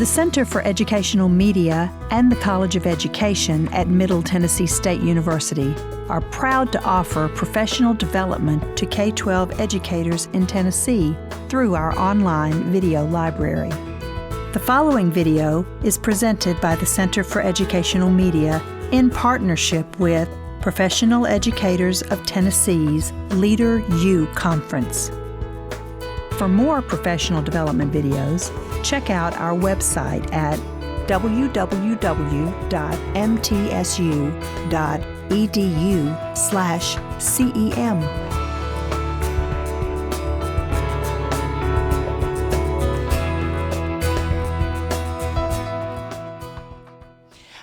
The Center for Educational Media and the College of Education at Middle Tennessee State University are proud to offer professional development to K-12 educators in Tennessee through our online video library. The following video is presented by the Center for Educational Media in partnership with Professional Educators of Tennessee's Leader U Conference. For more professional development videos, check out our website at www.mtsu.edu/CEM.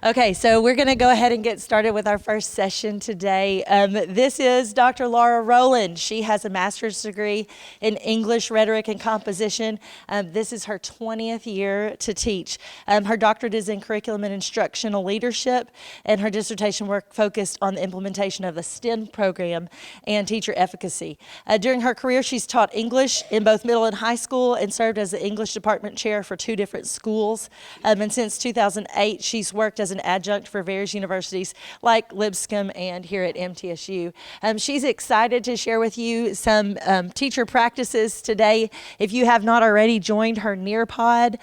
Okay, so we're going to go ahead and get started with our first session today. This is Dr. Laura Rowland. She has a master's degree in English, Rhetoric, and Composition. This is her 20th year to teach. Her doctorate is in Curriculum and Instructional Leadership, and her dissertation work focused on the implementation of a STEM program and teacher efficacy. During her career, she's taught English in both middle and high school and served as the English department chair for 2 different schools. And since 2008, she's worked as an adjunct for various universities like Lipscomb and here at MTSU. She's excited to share with you some teacher practices today. If you have not already joined her Nearpod,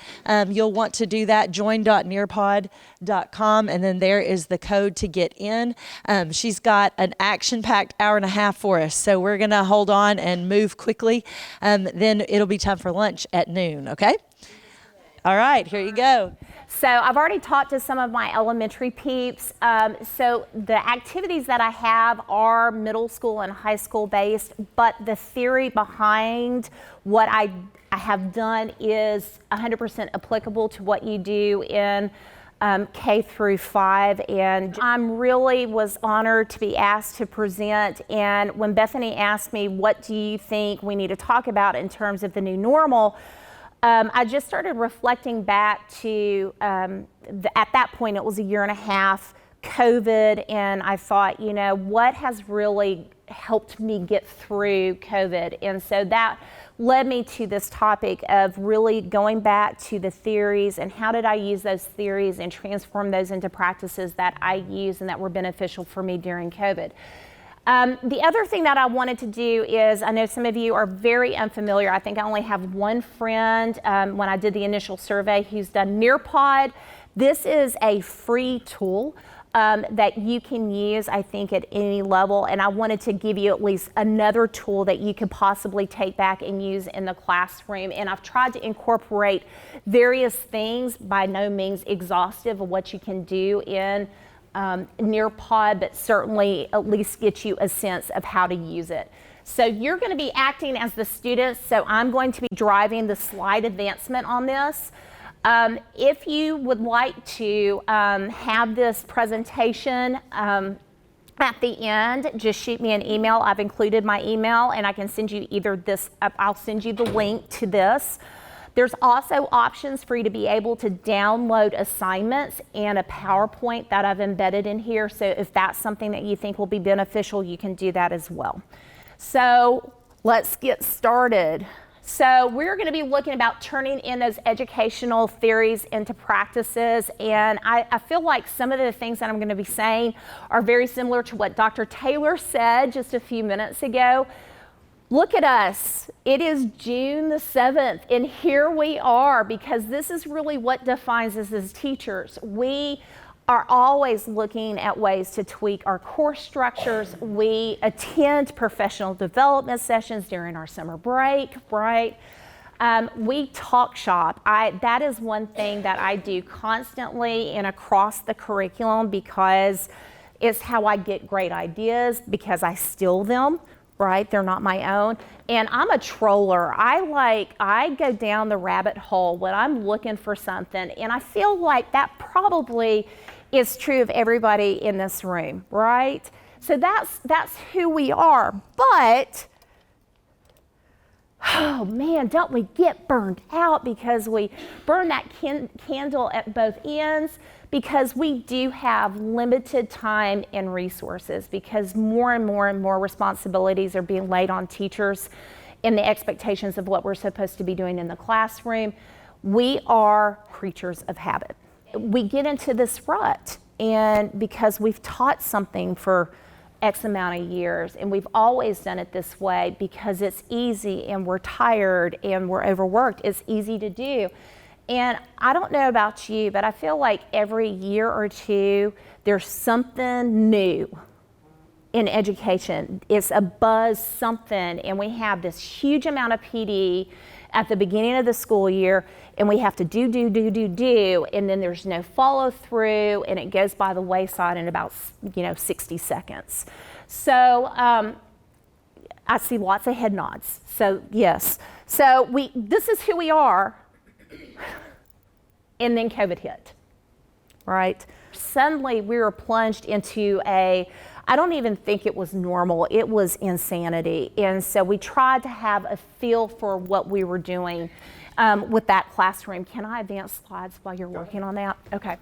you'll want to do that, join.nearpod.com, and then there is the code to get in. She's got an action-packed hour and a half for us, so we're going to hold on and move quickly. Then it'll be time for lunch at noon, okay? All right, here you go. So I've already talked to some of my elementary peeps. So the activities that I have are middle school and high school based, but the theory behind what I have done is 100% applicable to what you do in K through 5. And I'm really was honored to be asked to present. And when Bethany asked me, what do you think we need to talk about in terms of the new normal? I just started reflecting back to, at that point, it was a year and a half, COVID, and I thought, you know, what has really helped me get through COVID? And so that led me to this topic of really going back to the theories and how did I use those theories and transform those into practices that I use and that were beneficial for me during COVID. The other thing that I wanted to do is, I know some of you are very unfamiliar. I think I only have one friend when I did the initial survey who's done Nearpod. This is a free tool that you can use, I think, at any level. And I wanted to give you at least another tool that you could possibly take back and use in the classroom. And I've tried to incorporate various things, by no means exhaustive of what you can do in Nearpod, but certainly at least get you a sense of how to use it. So you're going to be acting as the students, so I'm going to be driving the slide advancement on this. If you would like to have this presentation at the end, just shoot me an email. I've included my email, and I can send you either this, I'll send you the link to this. There's also options for you to be able to download assignments and a PowerPoint that I've embedded in here. So if that's something that you think will be beneficial, you can do that as well. So let's get started. So we're going to be looking about turning in those educational theories into practices. And I feel like some of the things that I'm going to be saying are very similar to what Dr. Taylor said just a few minutes ago. Look at us. It is June the 7th, and here we are, because this is really what defines us as teachers. We are always looking at ways to tweak our course structures. We attend professional development sessions during our summer break, right? We talk shop. That is one thing that I do constantly and across the curriculum, because it's how I get great ideas, because I steal them. Right? They're not my own. And I'm a troller. I go down the rabbit hole when I'm looking for something. And I feel like that probably is true of everybody in this room, right? So that's who we are. But, oh man, don't we get burned out because we burn that candle at both ends? Because we do have limited time and resources, because more and more and more responsibilities are being laid on teachers in the expectations of what we're supposed to be doing in the classroom. We are creatures of habit. We get into this rut, and because we've taught something for X amount of years, and we've always done it this way because it's easy and we're tired and we're overworked, it's easy to do. And I don't know about you, but I feel like every year or two, there's something new in education. It's a buzz something, and we have this huge amount of PD at the beginning of the school year, and we have to do, and then there's no follow through, and it goes by the wayside in about 60 seconds. So I see lots of head nods. So yes, so this is who we are, and then COVID hit, right? Suddenly we were plunged into I don't even think it was normal, it was insanity. And so we tried to have a feel for what we were doing with that classroom. Can I advance slides while you're working on that? Okay.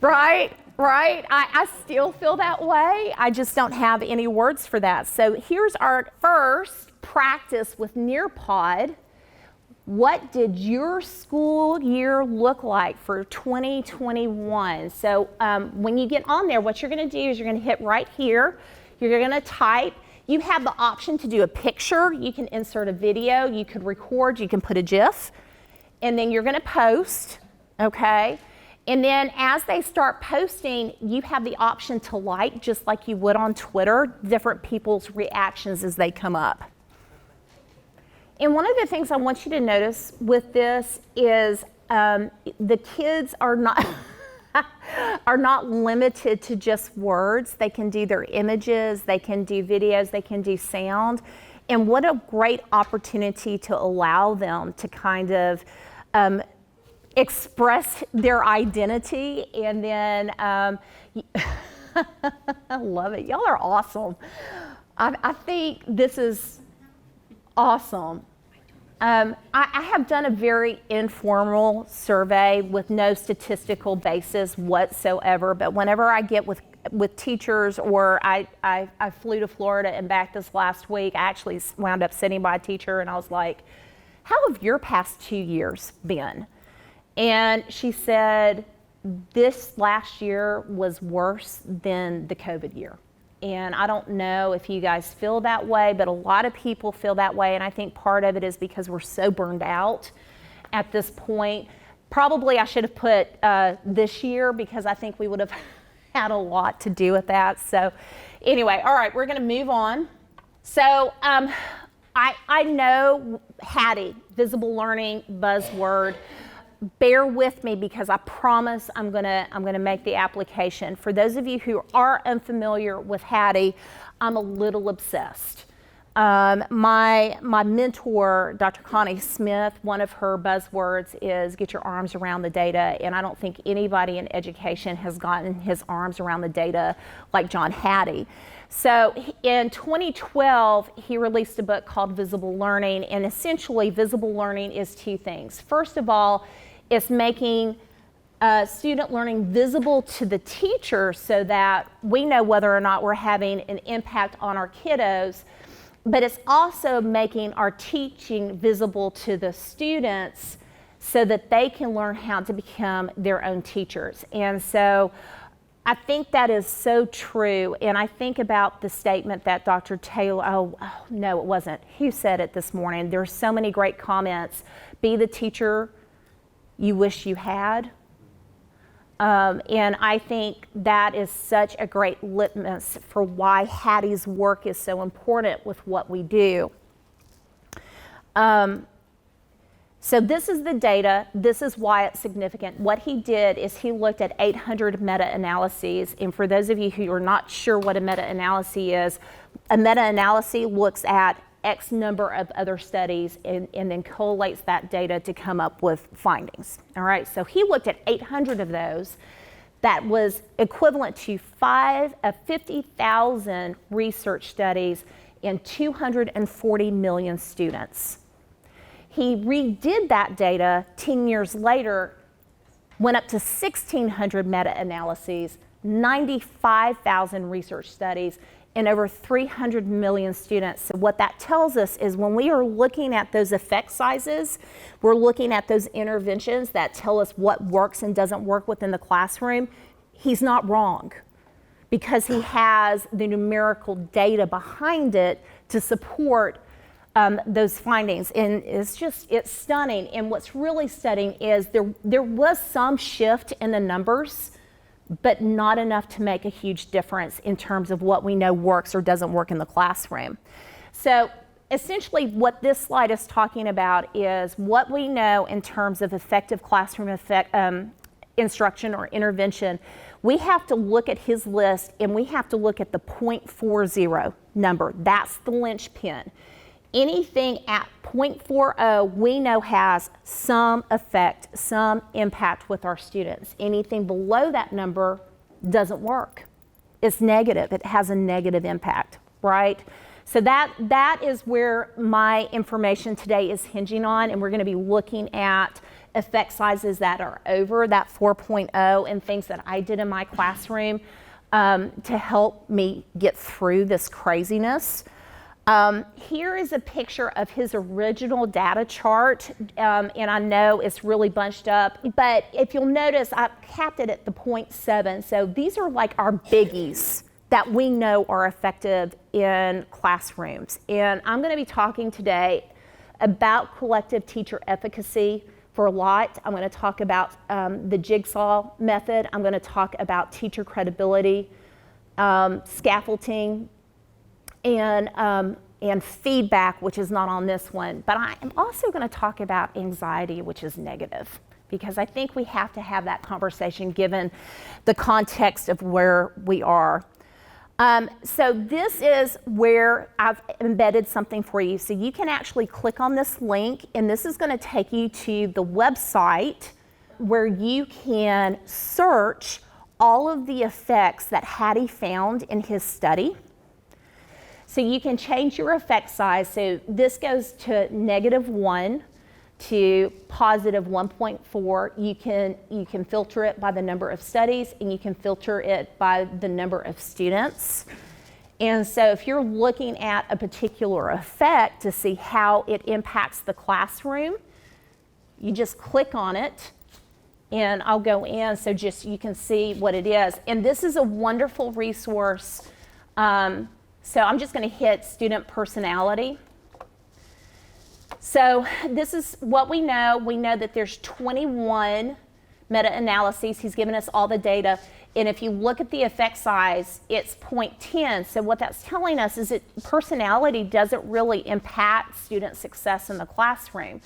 Right. I still feel that way. I just don't have any words for that. So here's our first practice with Nearpod. What did your school year look like for 2021? So when you get on there, what you're going to do is you're going to hit right here. You're going to type. You have the option to do a picture. You can insert a video. You could record. You can put a GIF. And then you're going to post, okay? And then as they start posting, you have the option to like, just like you would on Twitter, different people's reactions as they come up. And one of the things I want you to notice with this is the kids are not are not limited to just words. They can do their images, they can do videos, they can do sound. And what a great opportunity to allow them to kind of express their identity. And then I love it. Y'all are awesome. I think this is awesome. I have done a very informal survey with no statistical basis whatsoever, but whenever I get with teachers, or I flew to Florida and back this last week, I actually wound up sitting by a teacher and I was like, how have your past 2 years been? And she said, this last year was worse than the COVID year. And I don't know if you guys feel that way, but a lot of people feel that way. And I think part of it is because we're so burned out at this point. Probably I should have put this year, because I think we would have had a lot to do with that. So anyway, all right, we're going to move on. So I know Hattie, visible learning, buzzword. Bear with me because I promise I'm gonna make the application. For those of you who are unfamiliar with Hattie, I'm a little obsessed. My mentor, Dr. Connie Smith, one of her buzzwords is get your arms around the data, and I don't think anybody in education has gotten his arms around the data like John Hattie. So in 2012, he released a book called Visible Learning, and essentially visible learning is two things. First of all, it's making student learning visible to the teacher so that we know whether or not we're having an impact on our kiddos, but it's also making our teaching visible to the students so that they can learn how to become their own teachers. And so I think that is so true. And I think about the statement that Dr. Taylor, oh no, it wasn't. Who said it this morning? There's so many great comments. Be the teacher you wish you had. And I think that is such a great litmus for why Hattie's work is so important with what we do. So this is the data. This is why it's significant. What he did is he looked at 800 meta-analyses. And for those of you who are not sure what a meta-analysis is, a meta-analysis looks at X number of other studies and then collates that data to come up with findings. All right, so he looked at 800 of those. That was equivalent to 50,000 research studies and 240 million students. He redid that data 10 years later, went up to 1,600 meta-analyses, 95,000 research studies, in over 300 million students. So what that tells us is when we are looking at those effect sizes, we're looking at those interventions that tell us what works and doesn't work within the classroom, he's not wrong, because he has the numerical data behind it to support those findings. And it's stunning. And what's really stunning is there was some shift in the numbers, but not enough to make a huge difference in terms of what we know works or doesn't work in the classroom. So essentially what this slide is talking about is what we know in terms of effective classroom instruction or intervention. We have to look at his list, and we have to look at the 0.40 number. That's the linchpin. Anything at 0.40 we know has some effect, some impact with our students. Anything below that number doesn't work. It's negative. It has a negative impact, right? So that is where my information today is hinging on, and we're going to be looking at effect sizes that are over that 4.0 and things that I did in my classroom to help me get through this craziness. Here is a picture of his original data chart, and I know it's really bunched up, but if you'll notice, I capped it at the 0.7. So these are like our biggies that we know are effective in classrooms. And I'm going to be talking today about collective teacher efficacy for a lot. I'm going to talk about the jigsaw method. I'm going to talk about teacher credibility, scaffolding, and feedback, which is not on this one. But I am also going to talk about anxiety, which is negative, because I think we have to have that conversation given the context of where we are. So this is where I've embedded something for you. So you can actually click on this link, and this is going to take you to the website where you can search all of the effects that Hattie found in his study. So you can change your effect size. So this goes to -1 to +1.4. You can filter it by the number of studies, and you can filter it by the number of students. And so if you're looking at a particular effect to see how it impacts the classroom, you just click on it, and I'll go in so just you can see what it is. And this is a wonderful resource. So I'm just going to hit student personality. So this is what we know. We know that there's 21 meta-analyses. He's given us all the data. And if you look at the effect size, it's 0.10. So what that's telling us is that personality doesn't really impact student success in the classroom.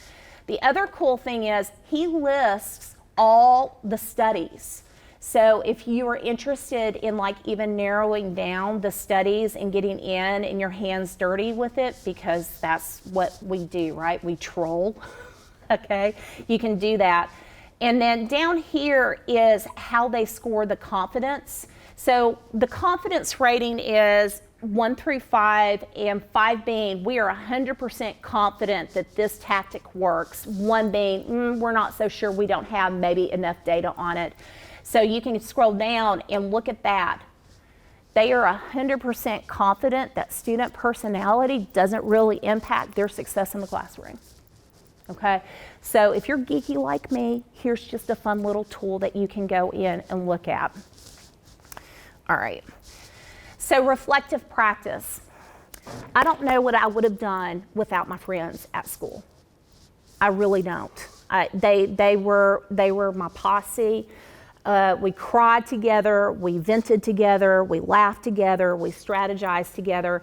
The other cool thing is he lists all the studies. So if you are interested in like even narrowing down the studies and getting in and your hands dirty with it, because that's what we do, right? We troll, okay? You can do that. And then down here is how they score the confidence. So the confidence rating is 1 through 5, and 5 being we are 100% confident that this tactic works. 1 being we're not so sure, we don't have maybe enough data on it. So you can scroll down and look at that. They are 100% confident that student personality doesn't really impact their success in the classroom. Okay, so if you're geeky like me, here's just a fun little tool that you can go in and look at. All right, so reflective practice. I don't know what I would have done without my friends at school. I really don't. They were my posse. We cried together, we vented together, we laughed together, we strategized together.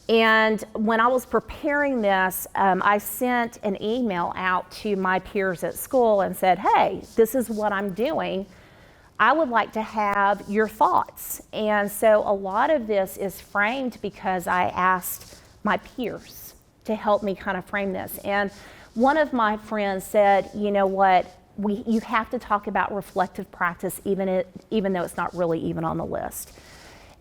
And when I was preparing this, I sent an email out to my peers at school and said, hey, this is what I'm doing. I would like to have your thoughts. And so a lot of this is framed because I asked my peers to help me kind of frame this. And one of my friends said, you know what? You have to talk about reflective practice even though it's not really even on the list.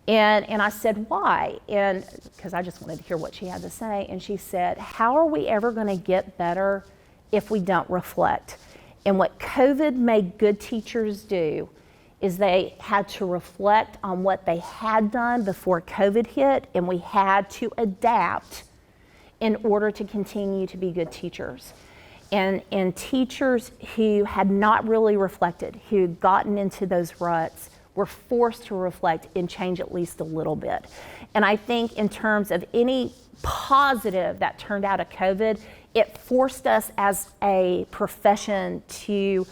And I said, why? And because I just wanted to hear what she had to say. And she said, how are we ever going to get better if we don't reflect? And what COVID made good teachers do is they had to reflect on what they had done before COVID hit, and we had to adapt in order to continue to be good teachers. And teachers who had not really reflected, who had gotten into those ruts, were forced to reflect and change at least a little bit. And I think in terms of any positive that turned out of COVID, it forced us as a profession to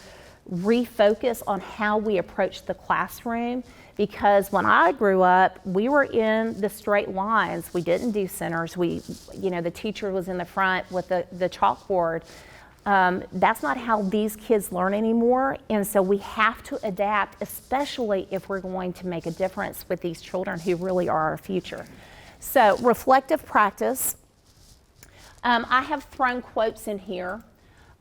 refocus on how we approach the classroom, because when I grew up, we were in the straight lines. We didn't do centers. The teacher was in the front with the chalkboard. That's not how these kids learn anymore, and so we have to adapt, especially if we're going to make a difference with these children who really are our future. So, reflective practice. I have thrown quotes in here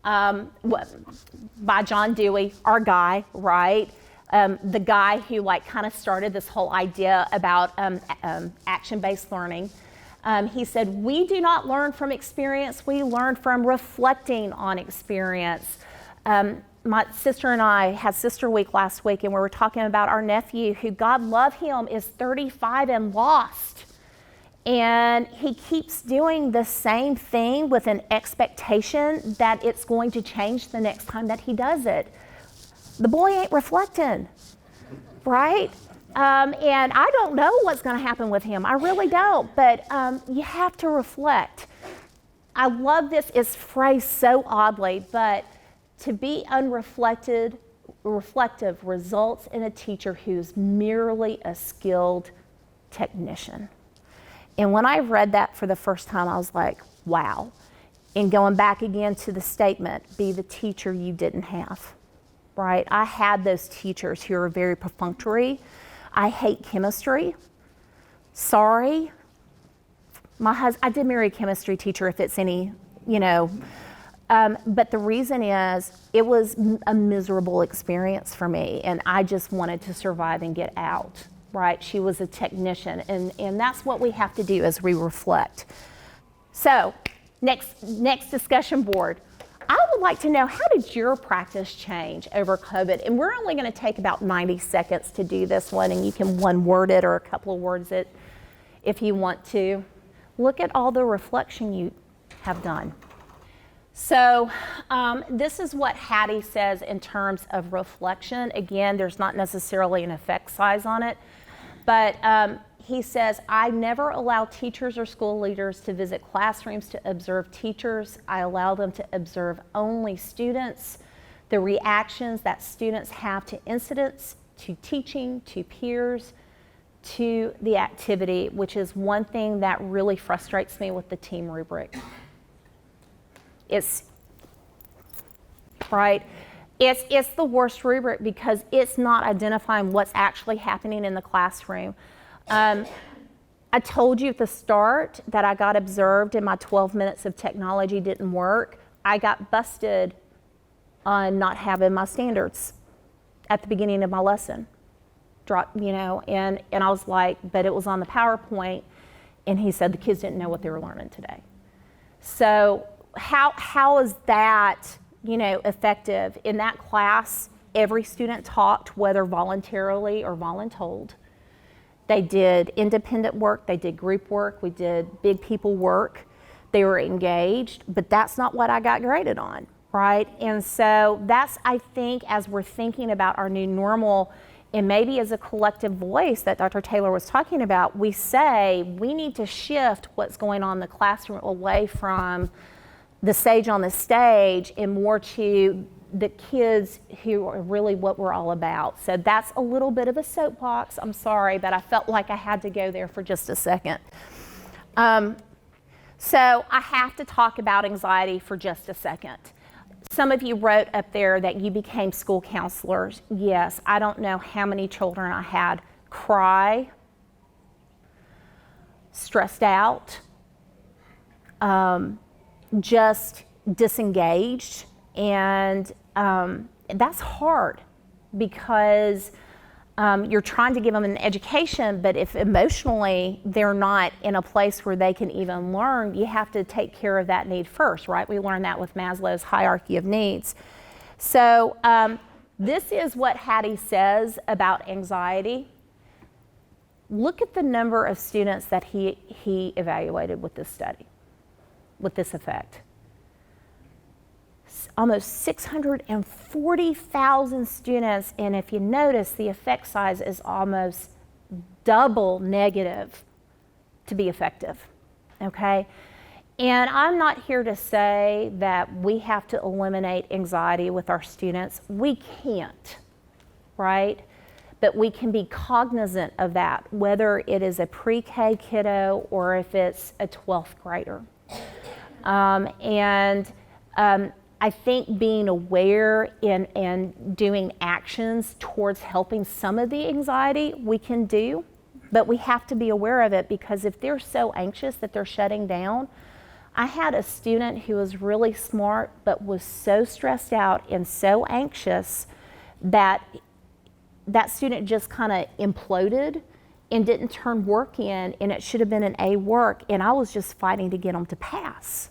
by John Dewey, our guy, right? The guy who kind of started this whole idea about action-based learning. He said, "We do not learn from experience, we learn from reflecting on experience." My sister and I had Sister Week last week, and we were talking about our nephew who, God love him, is 35 and lost. And he keeps doing the same thing with an expectation that it's going to change the next time that he does it. The boy ain't reflecting, right? And I don't know what's going to happen with him. I really don't. But you have to reflect. I love this. It's phrased so oddly, but to be reflective results in a teacher who's merely a skilled technician. And when I read that for the first time, I was like, wow. And going back again to the statement, be the teacher you didn't have, right? I had those teachers who are very perfunctory. I hate chemistry. Sorry. I did marry a chemistry teacher, if it's any, but the reason is it was a miserable experience for me, and I just wanted to survive and get out, right? She was a technician, and that's what we have to do as we reflect. So, next discussion board. I would like to know, how did your practice change over COVID? And we're only going to take about 90 seconds to do this one, and you can one word it or a couple of words it if you want to. Look at all the reflection you have done. So this is what Hattie says in terms of reflection. Again, there's not necessarily an effect size on it, but he says, "I never allow teachers or school leaders to visit classrooms to observe teachers. I allow them to observe only students, the reactions that students have to incidents, to teaching, to peers, to the activity," which is one thing that really frustrates me with the team rubric. It's the worst rubric because it's not identifying what's actually happening in the classroom. I told you at the start that I got observed and my 12 minutes of technology didn't work. I got busted on not having my standards at the beginning of my lesson. And I was like, but it was on the PowerPoint, and he said the kids didn't know what they were learning today. So how is that, effective? In that class, every student talked, whether voluntarily or voluntold. They did independent work, they did group work, we did big people work. They were engaged, but that's not what I got graded on, right? And so that's, I think, as we're thinking about our new normal, and maybe as a collective voice that Dr. Taylor was talking about, we say we need to shift what's going on in the classroom away from the sage on the stage and more to the kids who are really what we're all about. So that's a little bit of a soapbox. I'm sorry, but I felt like I had to go there for just a second. So I have to talk about anxiety for just a second. Some of you wrote up there that you became school counselors. Yes, I don't know how many children I had cry, stressed out, just disengaged, and that's hard because you're trying to give them an education, but if emotionally they're not in a place where they can even learn, you have to take care of that need first, right? We learned that with Maslow's hierarchy of needs. So This is what Hattie says about anxiety. Look at the number of students that he evaluated with this study, with this effect. Almost 640,000 students, and if you notice, the effect size is almost double negative to be effective, okay? And I'm not here to say that we have to eliminate anxiety with our students. We can't, right? But we can be cognizant of that, whether it is a pre-K kiddo or if it's a 12th grader. I think being aware and doing actions towards helping some of the anxiety we can do, but we have to be aware of it, because if they're so anxious that they're shutting down. I had a student who was really smart but was so stressed out and so anxious that that student just kind of imploded and didn't turn work in, and it should have been an A work, and I was just fighting to get him to pass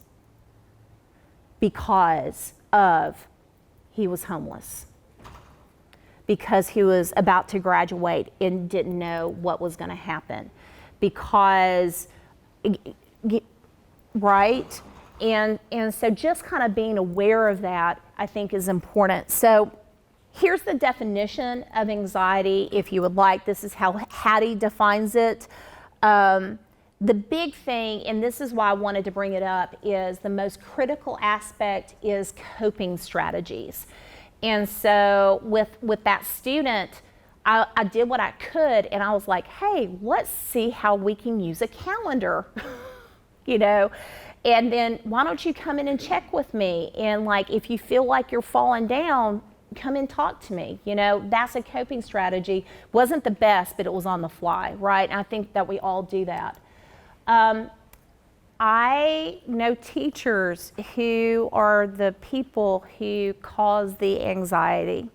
because of he was homeless, because he was about to graduate and didn't know what was going to happen, because right? And so just kind of being aware of that, I think, is important. So here's the definition of anxiety, if you would like. This is how Hattie defines it. The big thing, and this is why I wanted to bring it up, is the most critical aspect is coping strategies. And so with that student, I did what I could, and I was like, hey, let's see how we can use a calendar, you know? And then why don't you come in and check with me? And like, if you feel like you're falling down, come and talk to me. You know, that's a coping strategy. Wasn't the best, but it was on the fly, right? And I think that we all do that. I know teachers who are the people who cause the anxiety,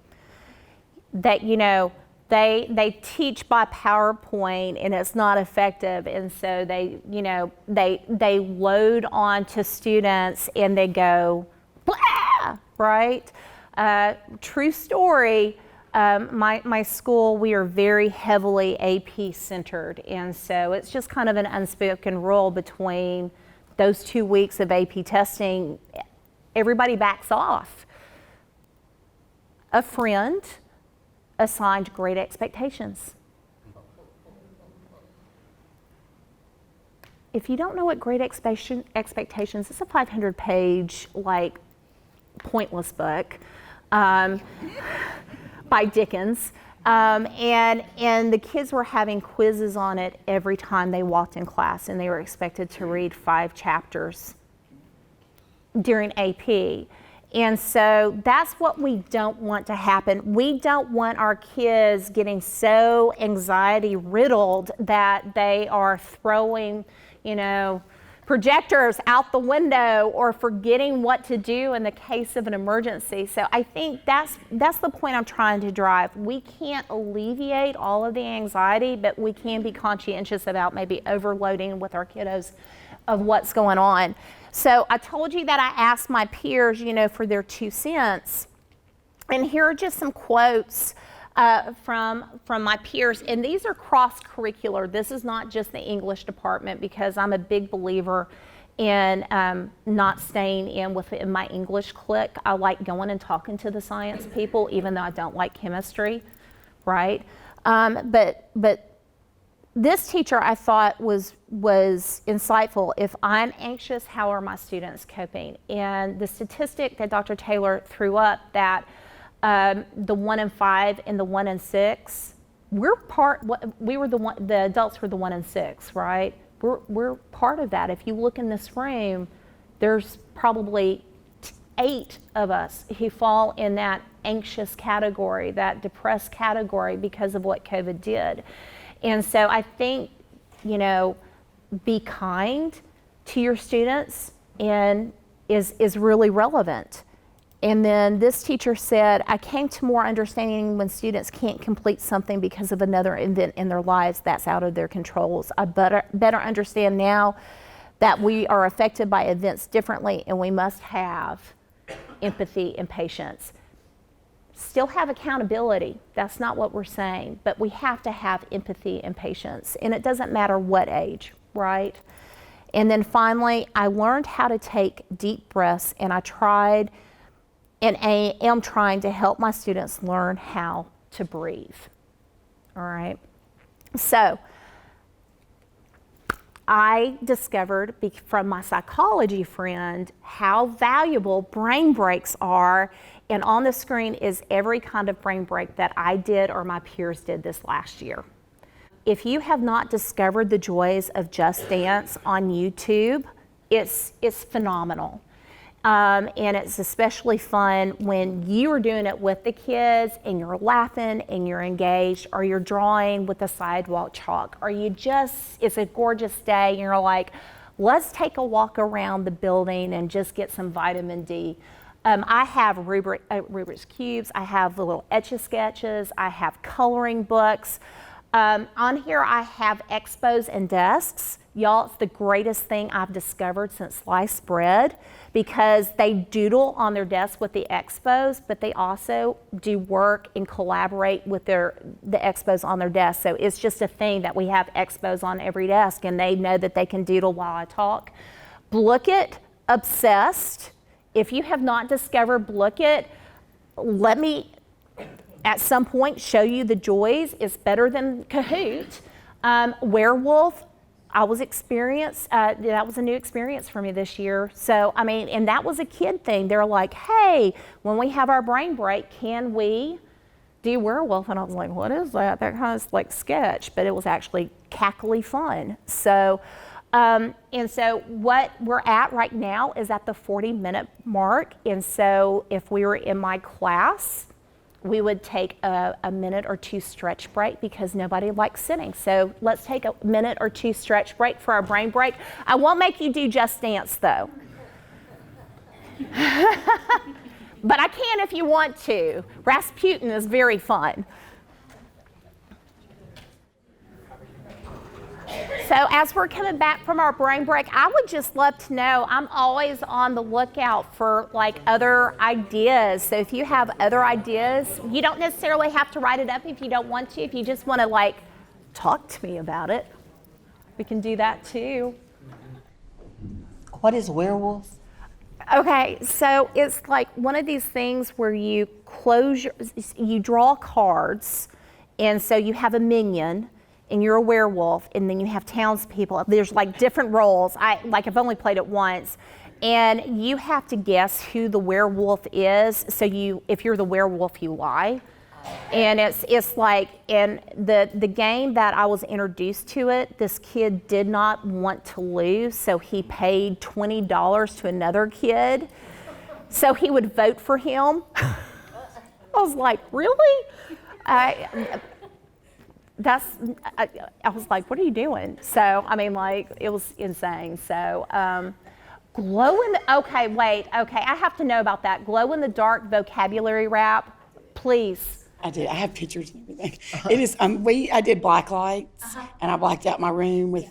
that, you know, they teach by PowerPoint and it's not effective, and so they, you know, they load on to students and they go, blah, right? True story. My school, we are very heavily AP centered, and so it's just kind of an unspoken rule between those 2 weeks of AP testing. Everybody backs off. A friend assigned Great Expectations. If you don't know what Great Expectations, it's a 500-page, like, pointless book by Dickens. And the kids were having quizzes on it every time they walked in class, and they were expected to read 5 chapters during AP. And so that's what we don't want to happen. We don't want our kids getting so anxiety riddled that they are throwing, you know, projectors out the window or forgetting what to do in the case of an emergency. So I think that's the point I'm trying to drive. We can't alleviate all of the anxiety, but we can be conscientious about maybe overloading with our kiddos of what's going on. So I told you that I asked my peers, you know, for their 2 cents. And here are just some quotes from my peers, and these are cross-curricular. This is not just the English department, because I'm a big believer in not staying within my English clique. I like going and talking to the science people, even though I don't like chemistry, right? But this teacher, I thought, was insightful. If I'm anxious, how are my students coping? And the statistic that Dr. Taylor threw up, that the 1 in 5 and the 1 in 6, the adults were the 1 in 6, right? We're part of that. If you look in this room, there's probably 8 of us who fall in that anxious category, that depressed category, because of what COVID did. And so I think, you know, be kind to your students and is really relevant. And then this teacher said, I came to more understanding when students can't complete something because of another event in their lives that's out of their controls. I better understand now that we are affected by events differently, and we must have empathy and patience. Still have accountability. That's not what we're saying, but we have to have empathy and patience, and it doesn't matter what age, right? And then finally, I learned how to take deep breaths, and I tried and I am trying to help my students learn how to breathe. All right. So I discovered from my psychology friend how valuable brain breaks are, and on the screen is every kind of brain break that I did or my peers did this last year. If you have not discovered the joys of Just Dance on YouTube, it's phenomenal. And it's especially fun when you are doing it with the kids and you're laughing and you're engaged, or you're drawing with the sidewalk chalk, or it's a gorgeous day and you're like, let's take a walk around the building and just get some vitamin D. I have Rubik's Cubes, I have the little Etch-a-Sketches, I have coloring books. On here I have expos and desks. Y'all, it's the greatest thing I've discovered since sliced bread, because they doodle on their desk with the expos, but they also do work and collaborate with the expos on their desk. So it's just a thing that we have expos on every desk, and they know that they can doodle while I talk. Blooket, obsessed. If you have not discovered Blooket, let me at some point show you the joys. It's better than Kahoot. Werewolf, that was a new experience for me this year. So, I mean, and that was a kid thing. They're like, hey, when we have our brain break, can we do werewolf? And I was like, what is that? That kind of like sketch, but it was actually cackly fun. So, and so what we're at right now is at the 40-minute mark. And so if we were in my class, we would take a minute or two stretch break, because nobody likes sitting. So let's take a minute or two stretch break for our brain break. I won't make you do Just Dance though. But I can if you want to. Rasputin is very fun. So as we're coming back from our brain break, I would just love to know, I'm always on the lookout for like other ideas. So if you have other ideas, you don't necessarily have to write it up if you don't want to. If you just want to like talk to me about it, we can do that too. What is werewolf? Okay, so it's like one of these things where you you draw cards, and so you have a minion, and you're a werewolf, and then you have townspeople. There's like different roles. I've only played it once, and you have to guess who the werewolf is. So if you're the werewolf, you lie. And it's like, in the game that I was introduced to it, this kid did not want to lose, so he paid $20 to another kid so he would vote for him. I was like, really? I was like, what are you doing? So, I mean, like, it was insane. So, okay, I have to know about that. Glow in the dark vocabulary rap, please. I did. I have pictures and everything. It is. I did black lights, and I blacked out my room with,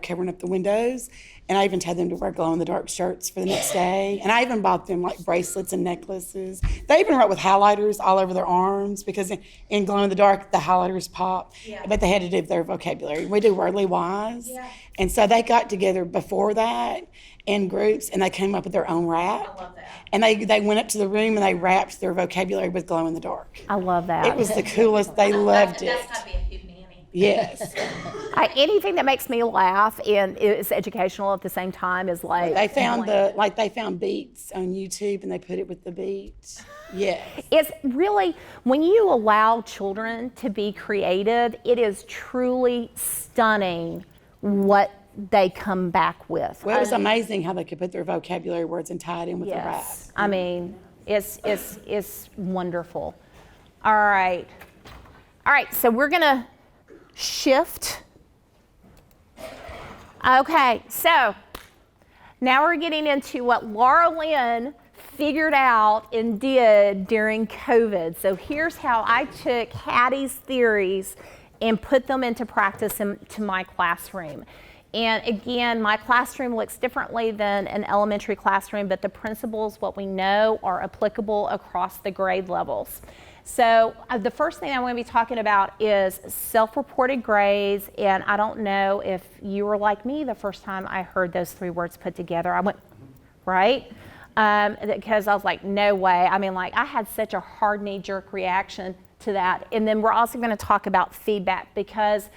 covering up the windows. And I even had them to wear glow-in-the-dark shirts for the next day. And I even bought them like bracelets and necklaces. They even wrote with highlighters all over their arms, because in glow-in-the-dark, the highlighters pop. Yeah. But they had to do their vocabulary. We do Wordly Wise. Yeah. And so they got together before that in groups, and they came up with their own rap. I love that. And they went up to the room and they rapped their vocabulary with glow-in-the-dark. I love that. It was the coolest. They loved it. That's got to be a hoot nanny. Yes. Anything that makes me laugh and is educational at the same time is like. They found they found beats on YouTube and they put it with the beats. Yes. It's really, when you allow children to be creative, it is truly stunning what they come back with. Well, it was amazing how they could put their vocabulary words and tie it in with the rap. I mean, it's wonderful. All right, so we're gonna shift. Okay, so now we're getting into what Laura Lynn figured out and did during COVID. So here's how I took Hattie's theories and put them into practice into my classroom. And again, my classroom looks differently than an elementary classroom, but the principles, what we know, are applicable across the grade levels. So the first thing I'm going to be talking about is self-reported grades, and I don't know if you were like me the first time I heard those three words put together. I went, right? Because I was like, no way. I mean, like, I had such a hard knee-jerk reaction to that. And then we're also going to talk about feedback, because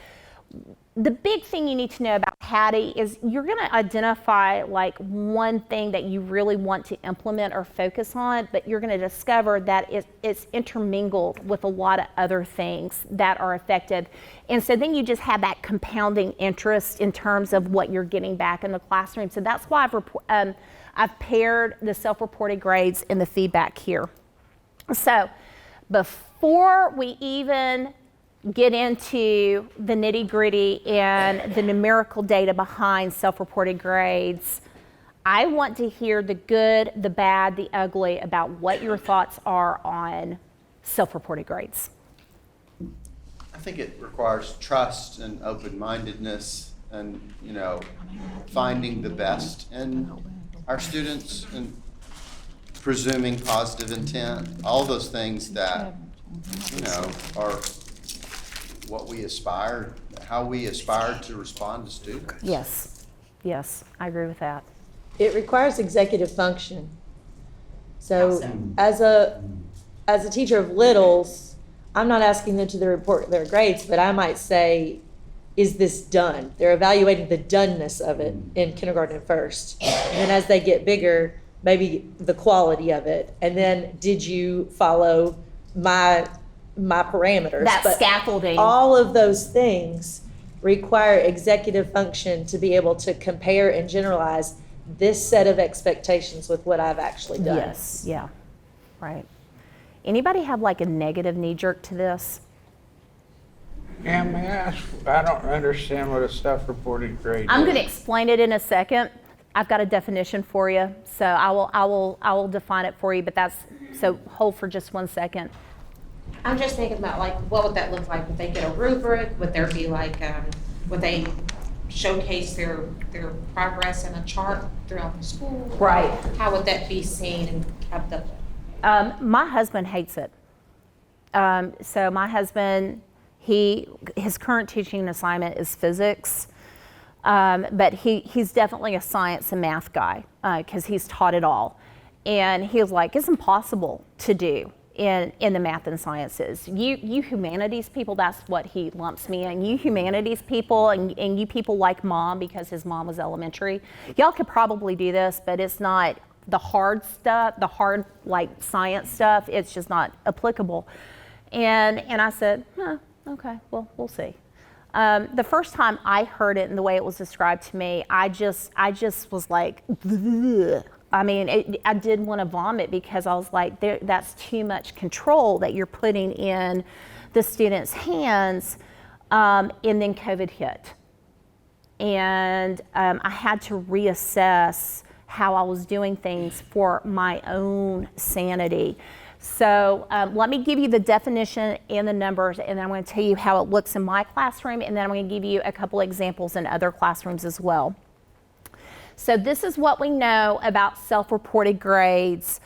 the big thing you need to know about Hattie is you're going to identify like one thing that you really want to implement or focus on, but you're going to discover that it's intermingled with a lot of other things that are effective. And so then you just have that compounding interest in terms of what you're getting back in the classroom. So that's why I've paired the self-reported grades and the feedback here. So before we even get into the nitty-gritty and the numerical data behind self-reported grades, I want to hear the good, the bad, the ugly about what your thoughts are on self-reported grades. I think it requires trust and open-mindedness and, finding the best in our students and presuming positive intent, all those things that, are what we aspire, how we aspire to respond to students. Yes, I agree with that. It requires executive function. So as a teacher of littles, I'm not asking them to report their grades, but I might say, is this done? They're evaluating the doneness of it in kindergarten and first. And then as they get bigger, maybe the quality of it. And then did you follow my parameters? That scaffolding. All of those things require executive function to be able to compare and generalize this set of expectations with what I've actually done. Yes, yeah, right. Anybody have like a negative knee jerk to this? Yeah, may I ask, I don't understand what a self-reported grade is. I'm going to explain it in a second. I've got a definition for you, so I will define it for you. But so hold for just 1 second. I'm just thinking about like, what would that look like? Would they get a rubric? Would there be like, would they showcase their progress in a chart throughout the school? Right. How would that be seen and kept up? My husband hates it. So my husband, his current teaching assignment is physics, but he's definitely a science and math guy because he's taught it all. And he was like, it's impossible to do in the math and sciences. You humanities people, that's what he lumps me in. You humanities people and you people like mom, because his mom was elementary. Y'all could probably do this, but it's not the hard stuff, the hard like science stuff, it's just not applicable. And I said, okay, well, we'll see. The first time I heard it and the way it was described to me, I just was like, bleh. I mean, I did want to vomit because I was like, that's too much control that you're putting in the students' hands. And then COVID hit. And I had to reassess how I was doing things for my own sanity. So let me give you the definition and the numbers, and then I'm going to tell you how it looks in my classroom, and then I'm going to give you a couple examples in other classrooms as well. So this is what we know about self-reported grades.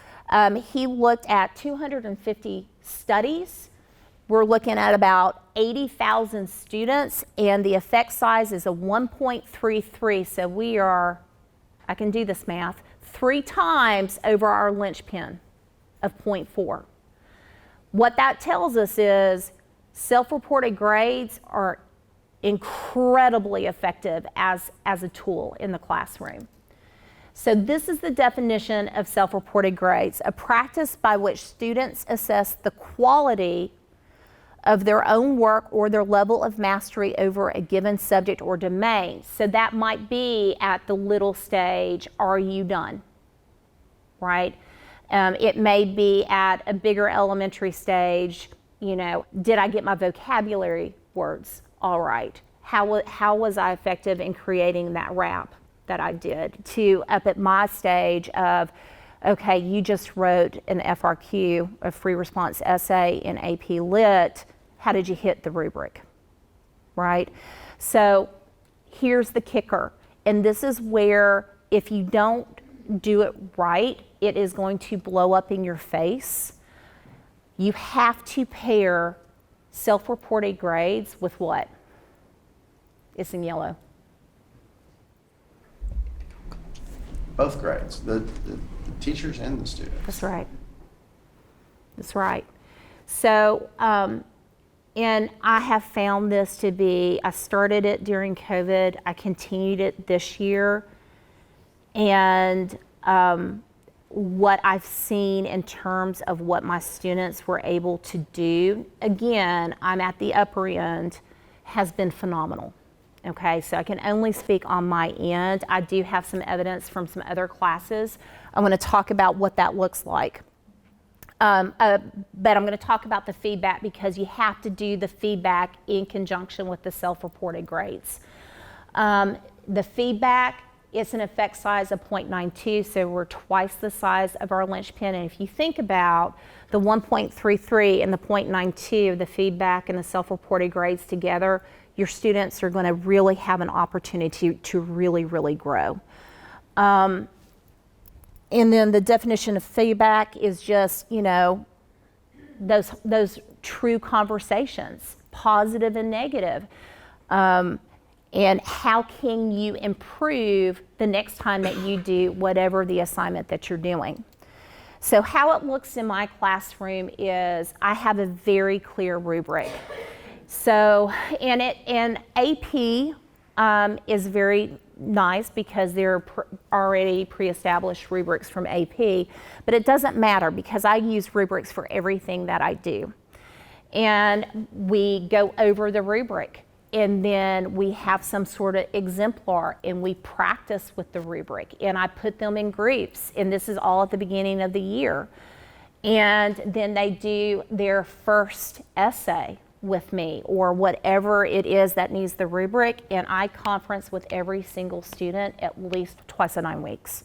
He looked at 250 studies. We're looking at about 80,000 students, and the effect size is a 1.33. So we are, I can do this math, 3 times over our linchpin of 0.4. What that tells us is self-reported grades are incredibly effective as a tool in the classroom. So this is the definition of self-reported grades, a practice by which students assess the quality of their own work or their level of mastery over a given subject or domain. So that might be at the little stage, are you done? Right? It may be at a bigger elementary stage, did I get my vocabulary words all right? How was I effective in creating that rap that I did? To up at my stage of, okay, you just wrote an FRQ, a free response essay in AP Lit. How did you hit the rubric, right? So here's the kicker. And this is where if you don't do it right, it is going to blow up in your face. You have to pair self-reported grades with what? It's in yellow. Both grades, the teachers and the students. That's right. That's right. So, and I have found this to be, I started it during COVID, I continued it this year, and what I've seen in terms of what my students were able to do, again, I'm at the upper end, has been phenomenal. Okay, so I can only speak on my end. I do have some evidence from some other classes. I want to talk about what that looks like. But I'm going to talk about the feedback because you have to do the feedback in conjunction with the self-reported grades. The feedback, it's an effect size of 0.92, so we're twice the size of our linchpin. And if you think about the 1.33 and the 0.92, the feedback and the self-reported grades together, your students are going to really have an opportunity to really, really grow. And then the definition of feedback is just, you know, those true conversations, positive and negative. And how can you improve the next time that you do whatever the assignment that you're doing. So how it looks in my classroom is I have a very clear rubric. So, and AP is very nice because they're already pre-established rubrics from AP, but it doesn't matter because I use rubrics for everything that I do. And we go over the rubric, and then we have some sort of exemplar, and we practice with the rubric, and I put them in groups, and this is all at the beginning of the year. And then they do their first essay with me or whatever it is that needs the rubric, and I conference with every single student at least twice a 9 weeks.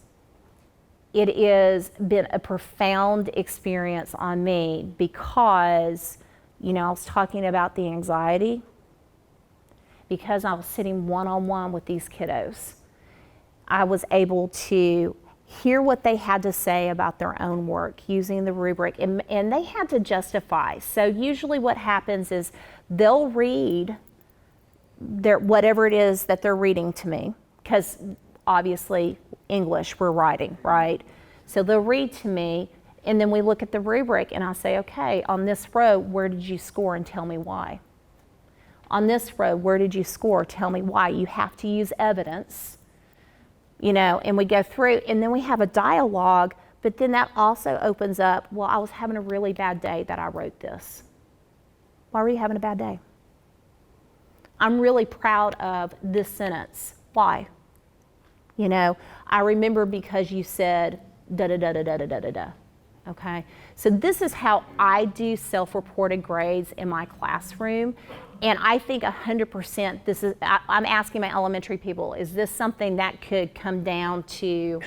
It has been a profound experience on me because, you know, I was talking about the anxiety because I was sitting one-on-one with these kiddos. I was able to hear what they had to say about their own work using the rubric, and they had to justify. So usually what happens is they'll read whatever it is that they're reading to me, because obviously English we're writing, right? So they'll read to me, and then we look at the rubric, and I'll say, okay, on this row, where did you score, and tell me why? On this row, where did you score? Tell me why. You have to use evidence. You know, and we go through, and then we have a dialogue, but then that also opens up, well, I was having a really bad day that I wrote this. Why were you having a bad day? I'm really proud of this sentence. Why? You know, I remember because you said da-da-da-da-da-da-da-da. Okay? So this is how I do self-reported grades in my classroom. And I think 100% this is, I'm asking my elementary people, is this something that could come down to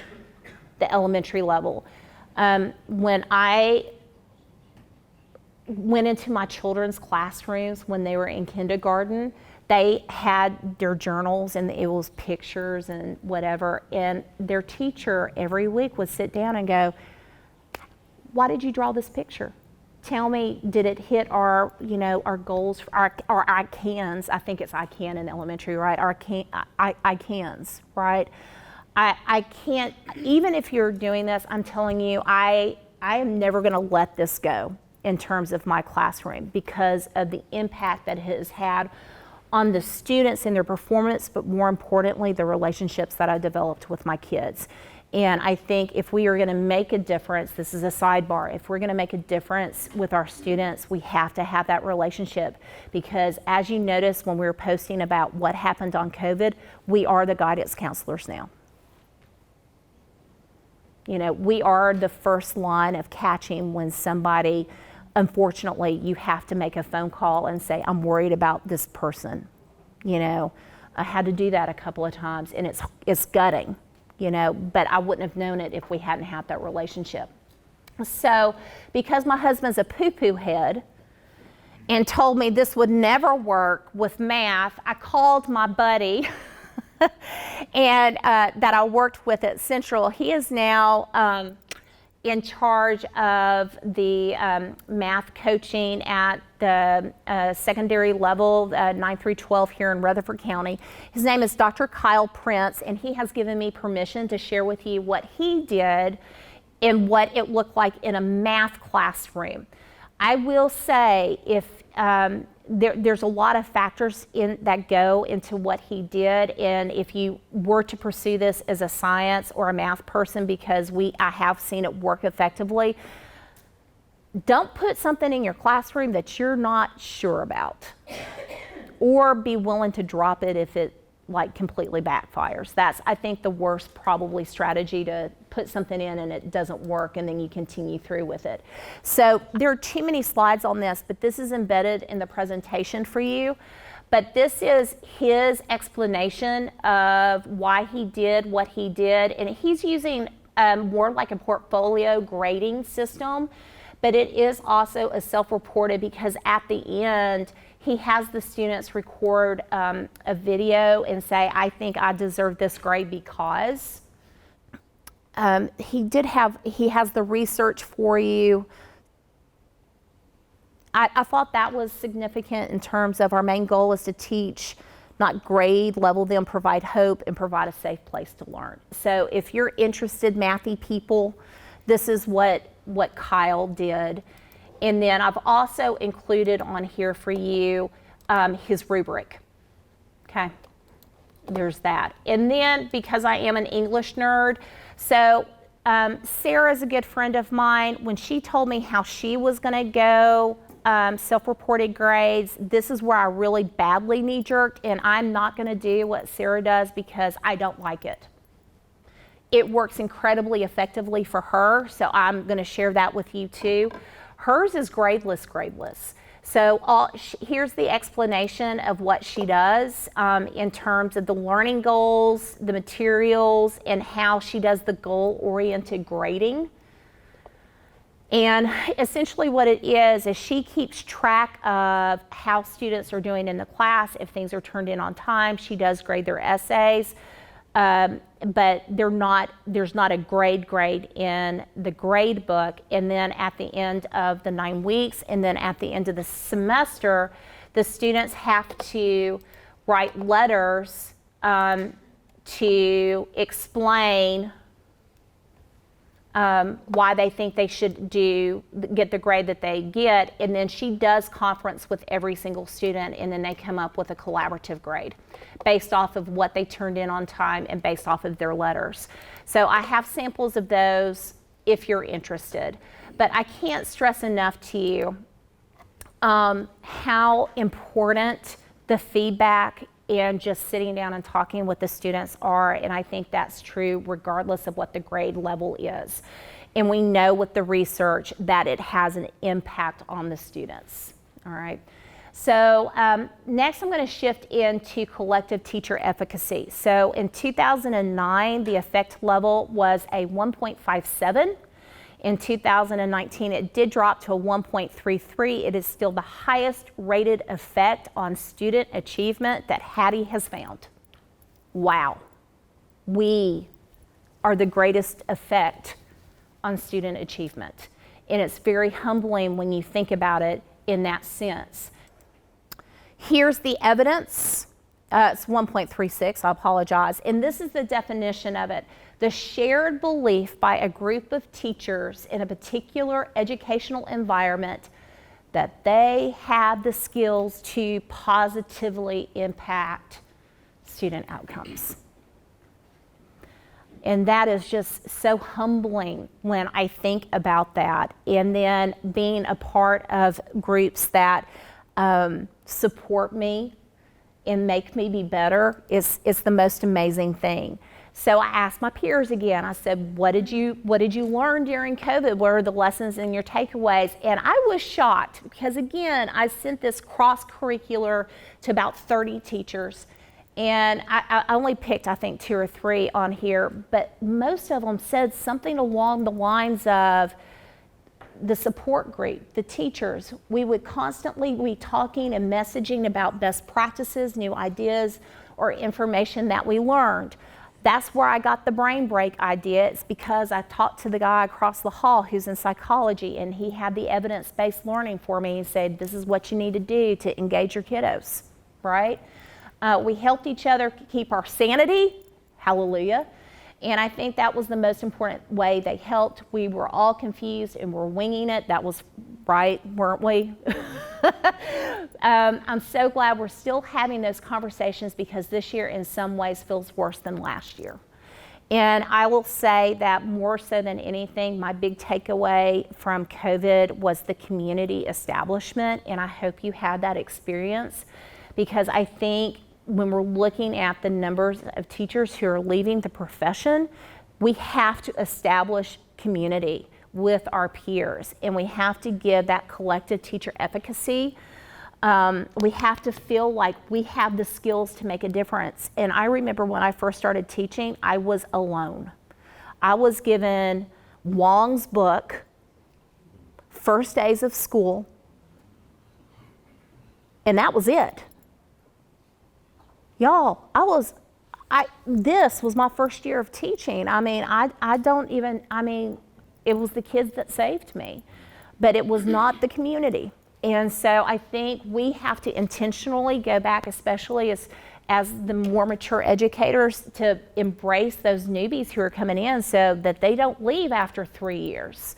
the elementary level? When I went into my children's classrooms when they were in kindergarten, they had their journals and it was pictures and whatever. And their teacher every week would sit down and go, why did you draw this picture? Tell me, did it hit our, you know, our goals, our I-cans? I think it's I-can in elementary, right? Our I-cans, right? I can't, even if you're doing this, I'm telling you, I am never gonna let this go in terms of my classroom because of the impact that it has had on the students and their performance, but more importantly, the relationships that I developed with my kids. And I think if we are going to make a difference, this is a sidebar, if we're going to make a difference with our students, we have to have that relationship. Because as you notice when we were posting about what happened on COVID, we are the guidance counselors now. You know, we are the first line of catching when somebody, unfortunately, you have to make a phone call and say, I'm worried about this person. You know, I had to do that a couple of times, and it's gutting. You know, but I wouldn't have known it if we hadn't had that relationship. So, because my husband's a poo-poo head and told me this would never work with math, I called my buddy and that I worked with at Central. He is now in charge of the math coaching at the secondary level, 9 through 12 here in Rutherford County. His name is Dr. Kyle Prince, and he has given me permission to share with you what he did and what it looked like in a math classroom. I will say, if there's a lot of factors that go into what he did, and if you were to pursue this as a science or a math person, because I have seen it work effectively, don't put something in your classroom that you're not sure about, or be willing to drop it if it completely backfires. That's, I think, the worst probably strategy, to put something in and it doesn't work and then you continue through with it. So there are too many slides on this, but this is embedded in the presentation for you. But this is his explanation of why he did what he did, and he's using more like a portfolio grading system, but it is also a self-reported, because at the end he has the students record a video and say, I think I deserve this grade because. He has the research for you. I thought that was significant in terms of our main goal is to teach, not grade, level them, provide hope, and provide a safe place to learn. So if you're interested, mathy people, this is what Kyle did. And then I've also included on here for you his rubric. Okay, there's that. And then, because I am an English nerd, so Sarah's a good friend of mine. When she told me how she was going to go self-reported grades, this is where I really badly knee-jerked, and I'm not going to do what Sarah does because I don't like it. It works incredibly effectively for her, so I'm going to share that with you too. Hers is gradeless. So here's the explanation of what she does in terms of the learning goals, the materials, and how she does the goal-oriented grading. And essentially what it is she keeps track of how students are doing in the class. If things are turned in on time, she does grade their essays. But there's not a grade in the grade book. And then at the end of the 9 weeks, and then at the end of the semester, the students have to write letters to explain why they think they should get the grade that they get. And then she does conference with every single student, and then they come up with a collaborative grade based off of what they turned in on time and based off of their letters. So I have samples of those if you're interested. But I can't stress enough to you how important the feedback and just sitting down and talking with the students are, and I think that's true regardless of what the grade level is. And we know with the research that it has an impact on the students, all right? So next I'm going to shift into collective teacher efficacy. So in 2009, the effect level was a 1.57. In 2019, it did drop to a 1.33. It is still the highest rated effect on student achievement that Hattie has found. Wow. We are the greatest effect on student achievement. And it's very humbling when you think about it in that sense. Here's the evidence. It's 1.36, I apologize. And this is the definition of it. The shared belief by a group of teachers in a particular educational environment that they have the skills to positively impact student outcomes. And that is just so humbling when I think about that. And then being a part of groups that support me and make me be better is the most amazing thing. So I asked my peers again, I said, what did you learn during COVID? What are the lessons and your takeaways? And I was shocked because, again, I sent this cross-curricular to about 30 teachers. And I only picked, I think, 2 or 3 on here, but most of them said something along the lines of the support group, the teachers. We would constantly be talking and messaging about best practices, new ideas, or information that we learned. That's where I got the brain break idea. It's because I talked to the guy across the hall who's in psychology, and he had the evidence-based learning for me. He said, this is what you need to do to engage your kiddos, right? We helped each other keep our sanity, hallelujah. And I think that was the most important way they helped. We were all confused and we're winging it. That was right, weren't we? I'm so glad we're still having those conversations, because this year in some ways feels worse than last year. And I will say that more so than anything, my big takeaway from COVID was the community establishment, and I hope you had that experience, because I think when we're looking at the numbers of teachers who are leaving the profession, we have to establish community with our peers, and we have to give that collective teacher efficacy. We have to feel like we have the skills to make a difference. And I remember when I first started teaching, I was alone. I was given Wong's book, First Days of School, and that was it. Y'all, this was my first year of teaching. I mean, it was the kids that saved me, but it was not the community. And so I think we have to intentionally go back, especially as the more mature educators, to embrace those newbies who are coming in so that they don't leave after 3 years.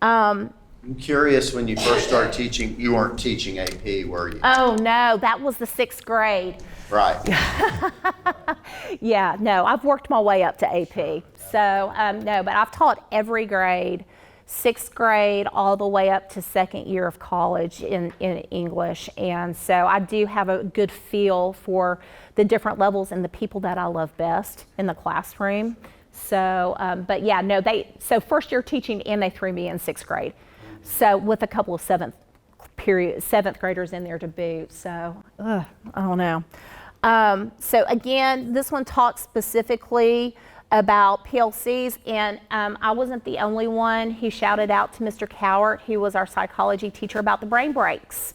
I'm curious, when you first started teaching, you weren't teaching AP, were you? Oh no, that was the 6th grade. Right. Yeah, no, I've worked my way up to AP. So no, but I've taught every grade, 6th grade all the way up to 2nd year of college in English. And so I do have a good feel for the different levels and the people that I love best in the classroom. So, but yeah, no, so first year teaching, and they threw me in 6th grade. So with a couple of 7th graders in there to boot. So, I don't know. So again, this one talks specifically about PLCs, and I wasn't the only one who shouted out to Mr. Cowart, who was our psychology teacher, about the brain breaks,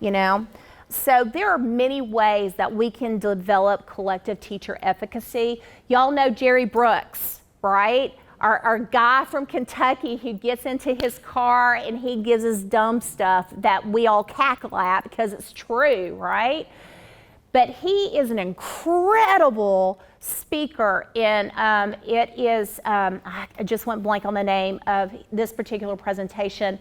you know. So there are many ways that we can develop collective teacher efficacy. Y'all know Jerry Brooks, right? Our guy from Kentucky who gets into his car and he gives us dumb stuff that we all cackle at because it's true, right? But he is an incredible speaker, and I just went blank on the name of this particular presentation,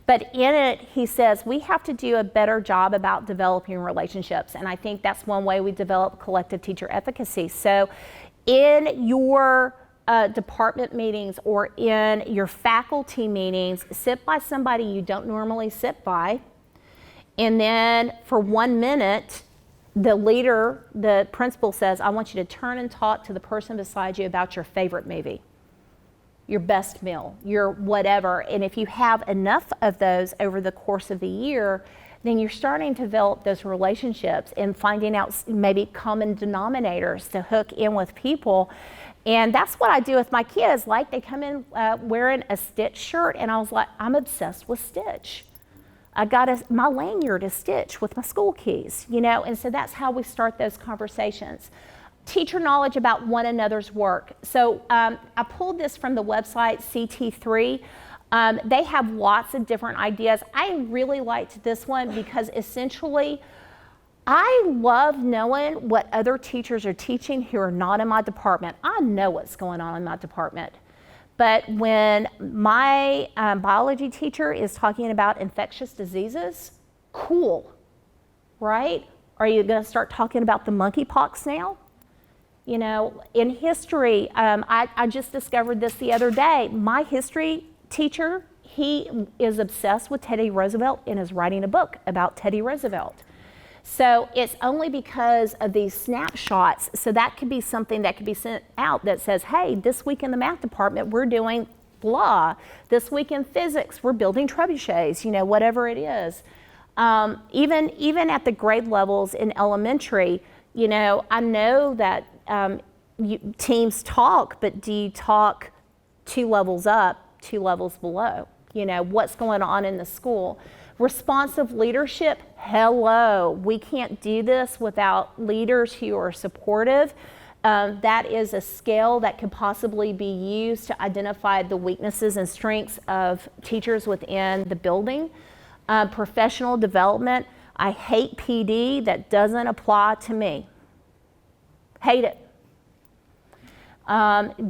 but in it he says we have to do a better job about developing relationships, and I think that's one way we develop collective teacher efficacy. So in your department meetings or in your faculty meetings, sit by somebody you don't normally sit by, and then for 1 minute, the leader, the principal says, I want you to turn and talk to the person beside you about your favorite movie, your best meal, your whatever. And if you have enough of those over the course of the year, then you're starting to develop those relationships and finding out maybe common denominators to hook in with people. And that's what I do with my kids. Like, they come in wearing a Stitch shirt, and I was like, I'm obsessed with Stitch. I got my lanyard is Stitch with my school keys, you know, and so that's how we start those conversations. Teacher knowledge about one another's work. So I pulled this from the website CT3. They have lots of different ideas. I really liked this one because essentially I love knowing what other teachers are teaching who are not in my department. I know what's going on in my department. But when my biology teacher is talking about infectious diseases, cool, right? Are you going to start talking about the monkeypox now? You know, in history, I just discovered this the other day. My history teacher, he is obsessed with Teddy Roosevelt and is writing a book about Teddy Roosevelt. So it's only because of these snapshots, so that could be something that could be sent out that says, hey, this week in the math department, we're doing blah. This week in physics, we're building trebuchets, you know, whatever it is. Even at the grade levels in elementary, you know, I know that teams talk, but do you talk 2 levels up, 2 levels below? You know, what's going on in the school? Responsive leadership, hello. We can't do this without leaders who are supportive. That is a scale that could possibly be used to identify the weaknesses and strengths of teachers within the building. Professional development, I hate PD. That doesn't apply to me. Hate it.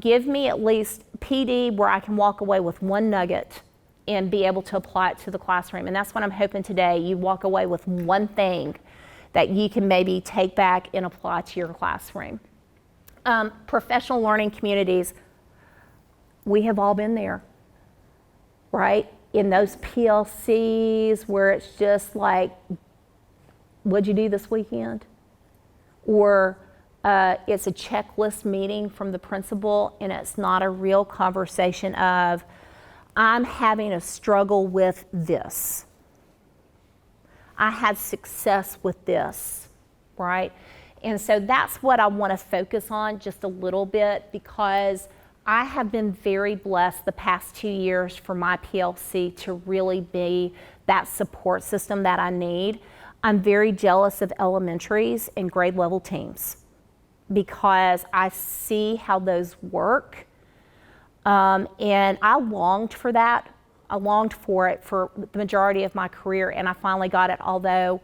Give me at least PD where I can walk away with one nugget and be able to apply it to the classroom. And that's what I'm hoping today. You walk away with one thing that you can maybe take back and apply to your classroom. Professional learning communities, we have all been there, right? In those PLCs where it's just like, what'd you do this weekend? Or it's a checklist meeting from the principal and it's not a real conversation of, I'm having a struggle with this. I had success with this, right? And so that's what I want to focus on just a little bit, because I have been very blessed the past 2 years for my PLC to really be that support system that I need. I'm very jealous of elementaries and grade level teams because I see how those work. And I longed for that. I longed for it for the majority of my career, and I finally got it, although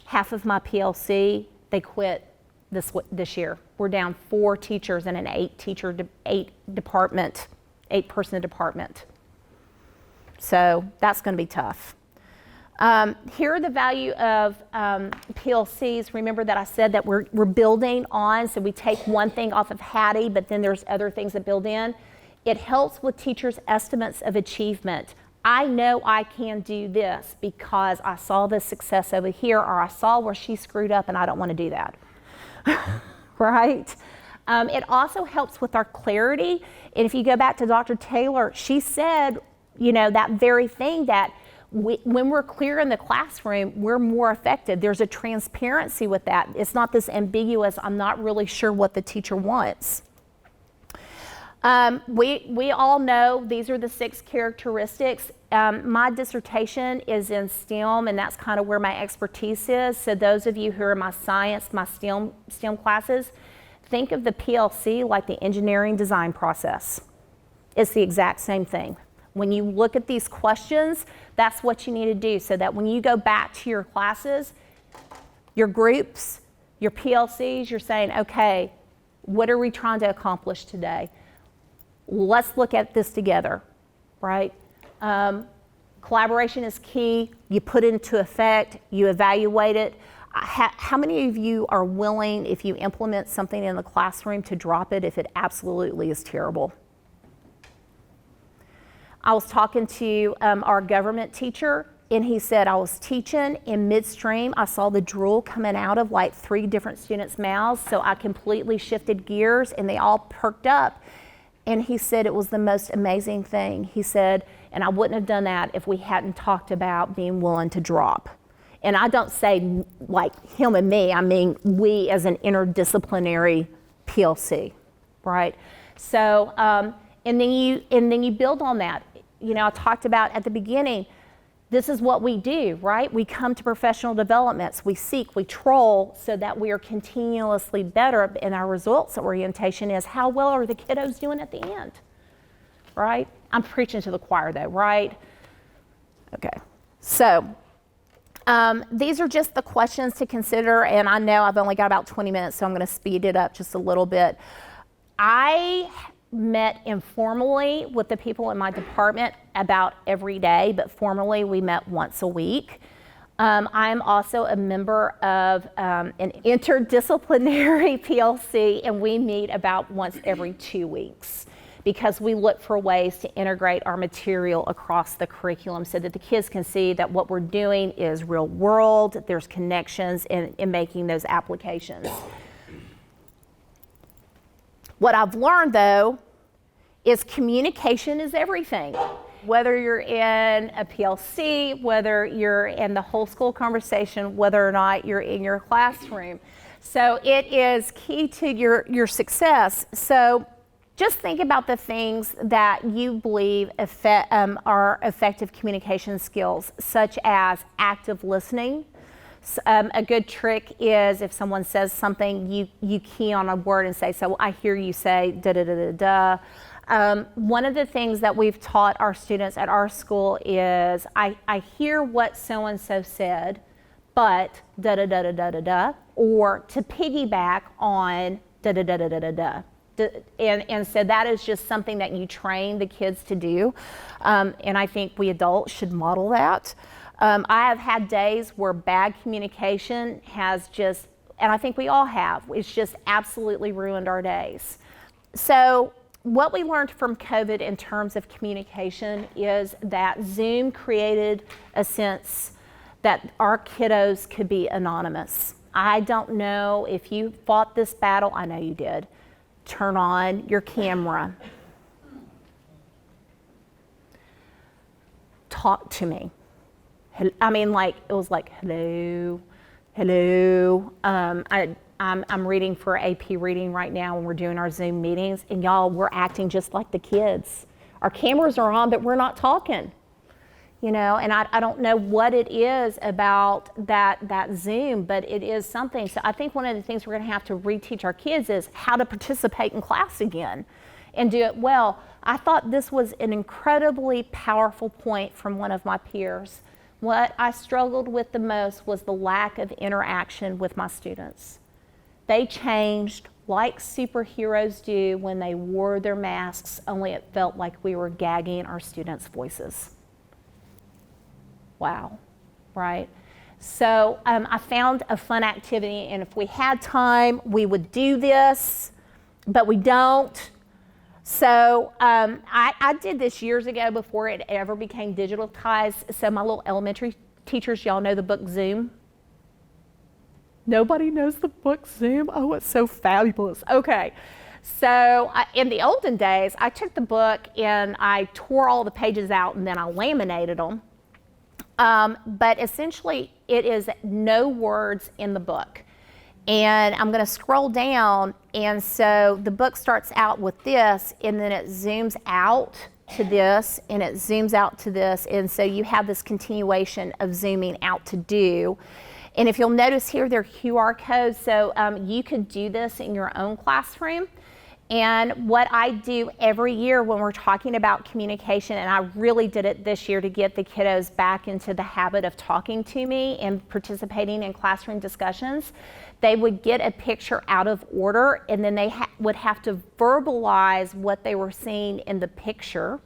half of my PLC, they quit this year. We're down 4 teachers in an 8-person department. So that's going to be tough. Here are the value of PLCs. Remember that I said that we're building on, so we take one thing off of Hattie, but then there's other things that build in. It helps with teachers' estimates of achievement. I know I can do this because I saw the success over here, or I saw where she screwed up and I don't want to do that. Right? It also helps with our clarity. And if you go back to Dr. Taylor, she said, that very thing, that when we're clear in the classroom, we're more effective. There's a transparency with that. It's not this ambiguous, I'm not really sure what the teacher wants. We all know these are the 6 characteristics. My dissertation is in STEM, and that's kind of where my expertise is. So those of you who are my science, my STEM classes, think of the PLC like the engineering design process. It's the exact same thing. When you look at these questions, that's what you need to do, so that when you go back to your classes, your groups, your PLCs, you're saying, okay, what are we trying to accomplish today? Let's look at this together, right? Collaboration is key. You put it into effect, you evaluate it. How many of you are willing, if you implement something in the classroom, to drop it if it absolutely is terrible? I was talking to our government teacher, and he said, I was teaching in midstream. I saw the drool coming out of like 3 different students' mouths, so I completely shifted gears, and they all perked up. And he said it was the most amazing thing. He said, and I wouldn't have done that if we hadn't talked about being willing to drop. And I don't say like him and me, I mean we as an interdisciplinary PLC, right? So, and then you build on that. I talked about at the beginning, this is what we do, right? We come to professional developments, we seek, we troll, so that we are continuously better, and our results orientation is how well are the kiddos doing at the end, right? I'm preaching to the choir though, right? Okay, so these are just the questions to consider, and I know I've only got about 20 minutes, so I'm gonna speed it up just a little bit. I met informally with the people in my department about every day, but formally we met once a week. I'm also a member of an interdisciplinary PLC, and we meet about once every 2 weeks because we look for ways to integrate our material across the curriculum so that the kids can see that what we're doing is real world, there's connections in making those applications. What I've learned, though, is communication is everything. Whether you're in a PLC, whether you're in the whole school conversation, whether or not you're in your classroom. So it is key to your success. So just think about the things that you believe are effective communication skills, such as active listening, A good trick is if someone says something, you key on a word and say, so I hear you say da da da da da. One of the things that we've taught our students at our school is I hear what so-and-so said, but da da da da da da da, or to piggyback on da da da da da da da. And so that is just something that you train the kids to do. And I think we adults should model that. I have had days where bad communication has just, and I think we all have, it's just absolutely ruined our days. So what we learned from COVID in terms of communication is that Zoom created a sense that our kiddos could be anonymous. I don't know if you fought this battle, I know you did. Turn on your camera. Talk to me. I mean, like, it was like, hello, hello. I'm reading for AP reading right now when we're doing our Zoom meetings, and y'all, we're acting just like the kids. Our cameras are on, but we're not talking. You know, and I don't know what it is about that Zoom, but it is something. So I think one of the things we're going to have to reteach our kids is how to participate in class again and do it well. I thought this was an incredibly powerful point from one of my peers. What I struggled with the most was the lack of interaction with my students. They changed like superheroes do when they wore their masks, only it felt like we were gagging our students' voices. Wow, right? So I found a fun activity, and if we had time, we would do this, but we don't. So I did this years ago before it ever became digitalized. So my little elementary teachers, y'all know the book Zoom? Nobody knows the book Zoom? Oh, it's so fabulous. Okay. So in the olden days, I took the book and I tore all the pages out and then I laminated them. But essentially, it is no words in the book. And I'm going to scroll down, and so the book starts out with this, and then it zooms out to this, and it zooms out to this, and so you have this continuation of zooming out to do. And if you'll notice here, they're QR codes, so you could do this in your own classroom. And what I do every year when we're talking about communication, and I really did it this year to get the kiddos back into the habit of talking to me and participating in classroom discussions, they would get a picture out of order, and then they would have to verbalize what they were seeing in the picture.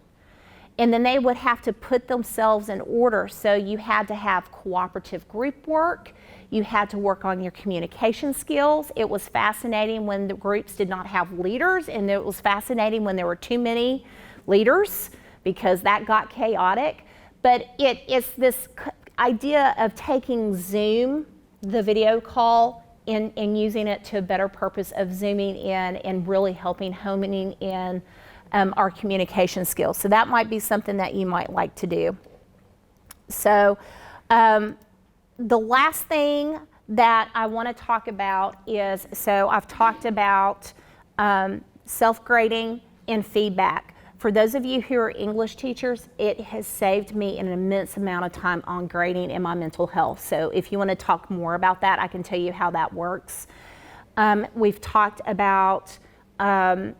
And then they would have to put themselves in order. So you had to have cooperative group work. You had to work on your communication skills. It was fascinating when the groups did not have leaders, and it was fascinating when there were too many leaders because that got chaotic. But it's this idea of taking Zoom, the video call, and using it to a better purpose of zooming in and really helping homing in our communication skills. So that might be something that you might like to do. So the last thing that I want to talk about is, so I've talked about self-grading and feedback. For those of you who are English teachers, it has saved me an immense amount of time on grading and my mental health. So if you want to talk more about that, I can tell you how that works. We've talked about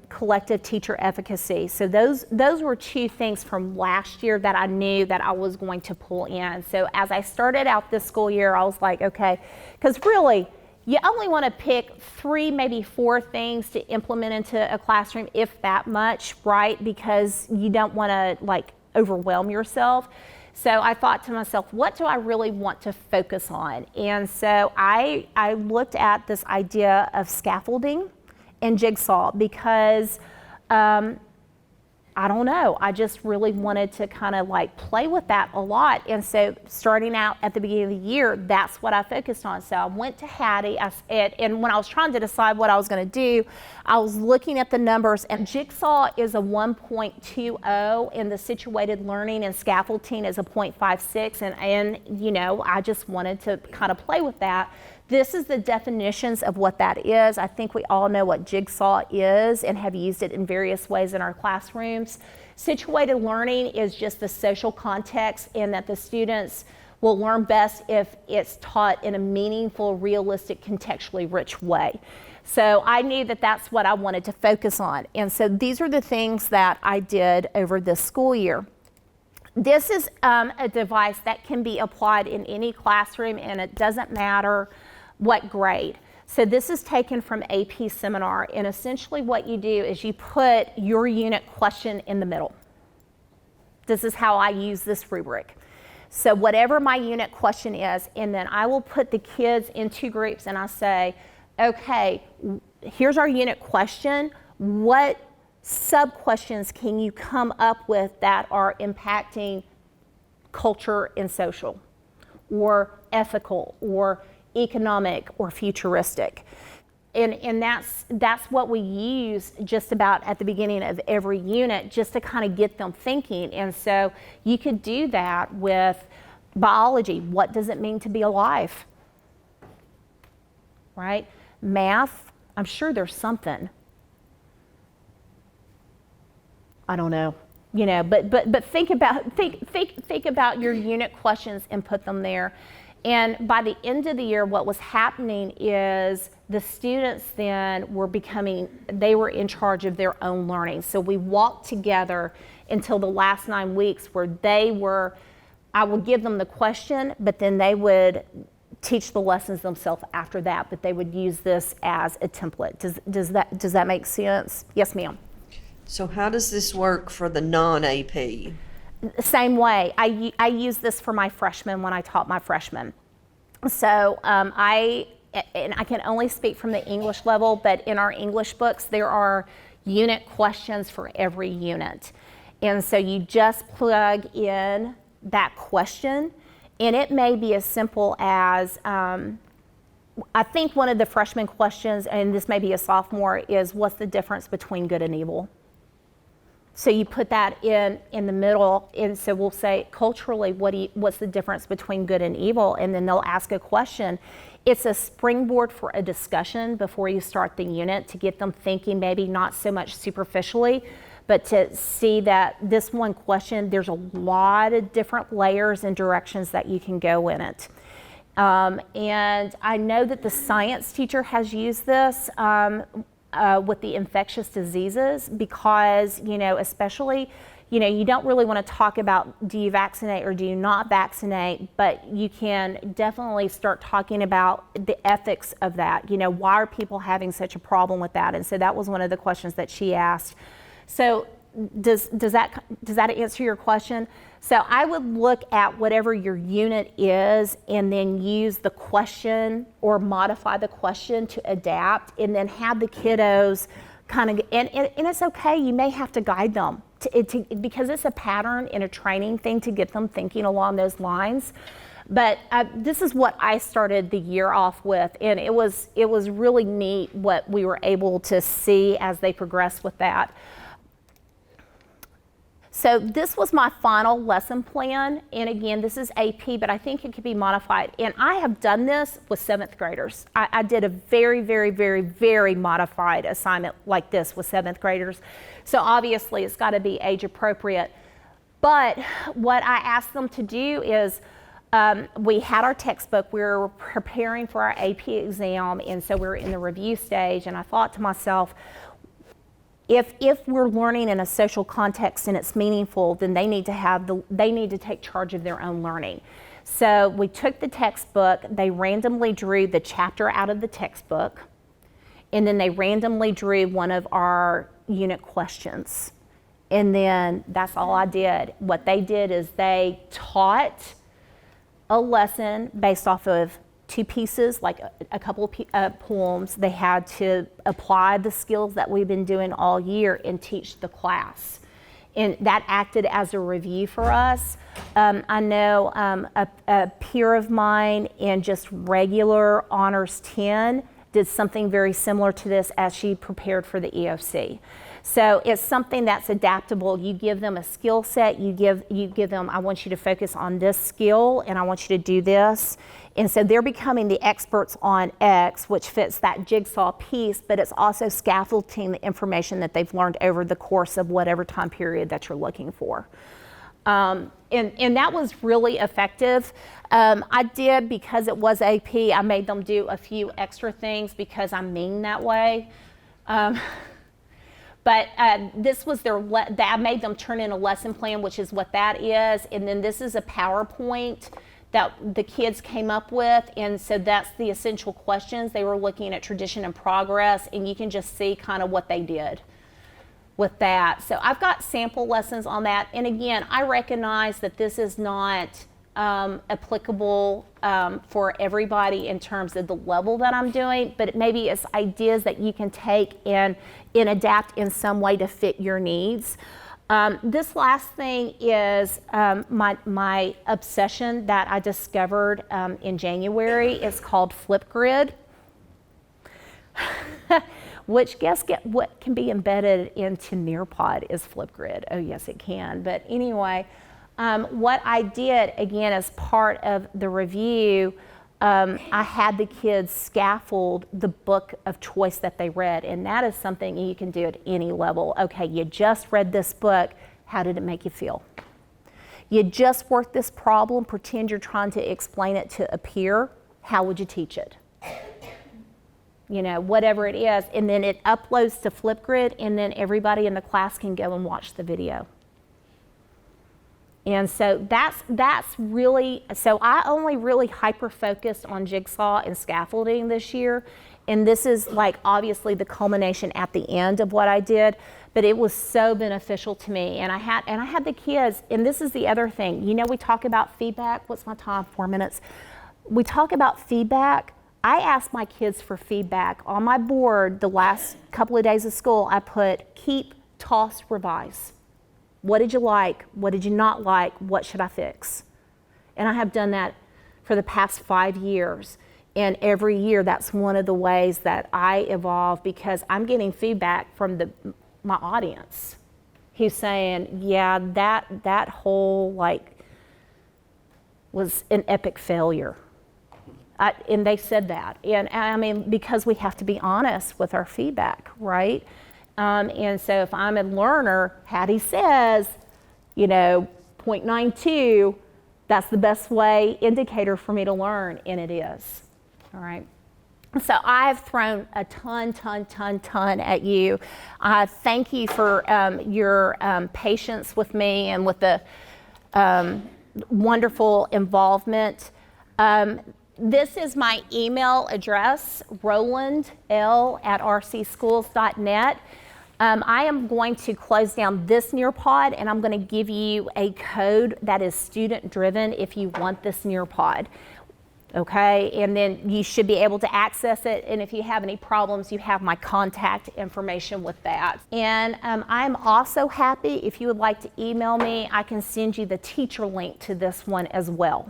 collective teacher efficacy. So those were two things from last year that I knew that I was going to pull in. So as I started out this school year, I was like, okay, because really, you only want to pick 3, maybe 4 things to implement into a classroom, if that much, right? Because you don't want to like overwhelm yourself. So I thought to myself, what do I really want to focus on? And so I looked at this idea of scaffolding and jigsaw because I don't know, I just really wanted to kind of like play with that a lot. And so starting out at the beginning of the year, that's what I focused on. So I went to Hattie, and when I was trying to decide what I was going to do, I was looking at the numbers, and jigsaw is a 1.20 and the situated learning and scaffolding is a 0.56, and you know, I just wanted to kind of play with that. This is the definitions of what that is. I think we all know what jigsaw is and have used it in various ways in our classrooms. Situated learning is just the social context, and that the students will learn best if it's taught in a meaningful, realistic, contextually rich way. So I knew that that's what I wanted to focus on. And so these are the things that I did over this school year. This is a device that can be applied in any classroom, and it doesn't matter what grade. So this is taken from AP Seminar, and essentially what you do is you put your unit question in the middle. This is how I use this rubric. So whatever my unit question is, and then I will put the kids in 2 groups, and I say, okay, here's our unit question. What sub-questions can you come up with that are impacting culture and social, or ethical, or economic, or futuristic? And that's what we use just about at the beginning of every unit, just to kind of get them thinking. And so you could do that with biology. What does it mean to be alive? Right? Math, I'm sure there's something. I don't know, you know, but think about your unit questions and put them there. And by the end of the year, what was happening is the students then they were in charge of their own learning. So we walked together until the last 9 weeks where I would give them the question, but then they would teach the lessons themselves after that, but they would use this as a template. Does that make sense? Yes, ma'am. So how does this work for the non-AP? Same way. I use this for my freshmen when I taught my freshmen. So I can only speak from the English level, but in our English books, there are unit questions for every unit. And so you just plug in that question, and it may be as simple as, I think one of the freshman questions, and this may be a sophomore, is what's the difference between good and evil? So you put that in the middle, and so we'll say culturally, what's the difference between good and evil? And then they'll ask a question. It's a springboard for a discussion before you start the unit to get them thinking, maybe not so much superficially, but to see that this one question, there's a lot of different layers and directions that you can go in it. And I know that the science teacher has used this with the infectious diseases because, especially, you don't really want to talk about do you vaccinate or do you not vaccinate, but you can definitely start talking about the ethics of that. Why are people having such a problem with that? And so that was one of the questions that she asked. So does that answer your question? So I would look at whatever your unit is and then use the question or modify the question to adapt, and then have the kiddos kind of, and it's okay, you may have to guide them because it's a pattern and a training thing to get them thinking along those lines. But this is what I started the year off with, and it was really neat what we were able to see as they progressed with that. So this was my final lesson plan, and again, this is AP, but I think it could be modified. And I have done this with 7th graders. I did a very, very, very, very modified assignment like this with 7th graders. So obviously it's got to be age appropriate. But what I asked them to do is, we had our textbook, we were preparing for our AP exam, and so we were in the review stage, and I thought to myself, if we're learning in a social context and it's meaningful, then they need to take charge of their own learning. So we took the textbook, they randomly drew the chapter out of the textbook, and then they randomly drew one of our unit questions. And then that's all I did. What they did is they taught a lesson based off of 2 pieces, like a couple of poems. They had to apply the skills that we've been doing all year and teach the class. And that acted as a review for us. I know a peer of mine in just regular Honors 10 did something very similar to this as she prepared for the EOC. So it's something that's adaptable. You give them a skill set, you give them, I want you to focus on this skill and I want you to do this. And so they're becoming the experts on X, which fits that jigsaw piece, but it's also scaffolding the information that they've learned over the course of whatever time period that you're looking for. And that was really effective. I did, because it was AP, I made them do a few extra things because I'm mean that way. But this was I made them turn in a lesson plan, which is what that is. And then this is a PowerPoint that the kids came up with. And so that's the essential questions. They were looking at tradition and progress, and you can just see kind of what they did with that. So I've got sample lessons on that. And again, I recognize that this is not applicable for everybody in terms of the level that I'm doing, but maybe it's ideas that you can take and adapt in some way to fit your needs. This last thing is my obsession that I discovered in January. It's called Flipgrid. Which what can be embedded into Nearpod is Flipgrid. Oh yes, it can. But anyway, what I did, again, as part of the review, I had the kids scaffold the book of choice that they read, and that is something you can do at any level. Okay, you just read this book, how did it make you feel? You just worked this problem, pretend you're trying to explain it to a peer, how would you teach it? You know, whatever it is, and then it uploads to Flipgrid, and then everybody in the class can go and watch the video. And so that's really, so I only really hyper-focused on Jigsaw and scaffolding this year, and this is like obviously the culmination at the end of what I did, but it was so beneficial to me. And I had the kids, and this is the other thing, you know, we talk about feedback. What's my time? 4 minutes. We talk about feedback. I asked my kids for feedback. On my board, the last couple of days of school, I put keep, toss, revise. What did you like? What did you not like? What should I fix? And I have done that for the past 5 years. And every year, that's one of the ways that I evolve, because I'm getting feedback from my audience who's saying, yeah, that whole was an epic failure. And they said that. And I mean, because we have to be honest with our feedback, right? And so if I'm a learner, Hattie says, you know, 0.92, that's the best way indicator for me to learn, and it is. All right. So I've thrown a ton at you. Thank you for your patience with me and with the wonderful involvement. This is my email address, rolandl@rcschools.net. I am going to close down this Nearpod, and I'm going to give you a code that is student-driven if you want this Nearpod. Okay, and then you should be able to access it, and if you have any problems, you have my contact information with that. And I'm also happy, if you would like to email me, I can send you the teacher link to this one as well.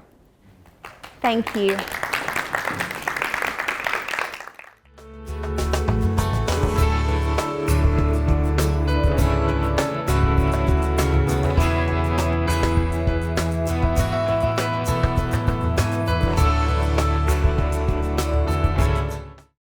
Thank you.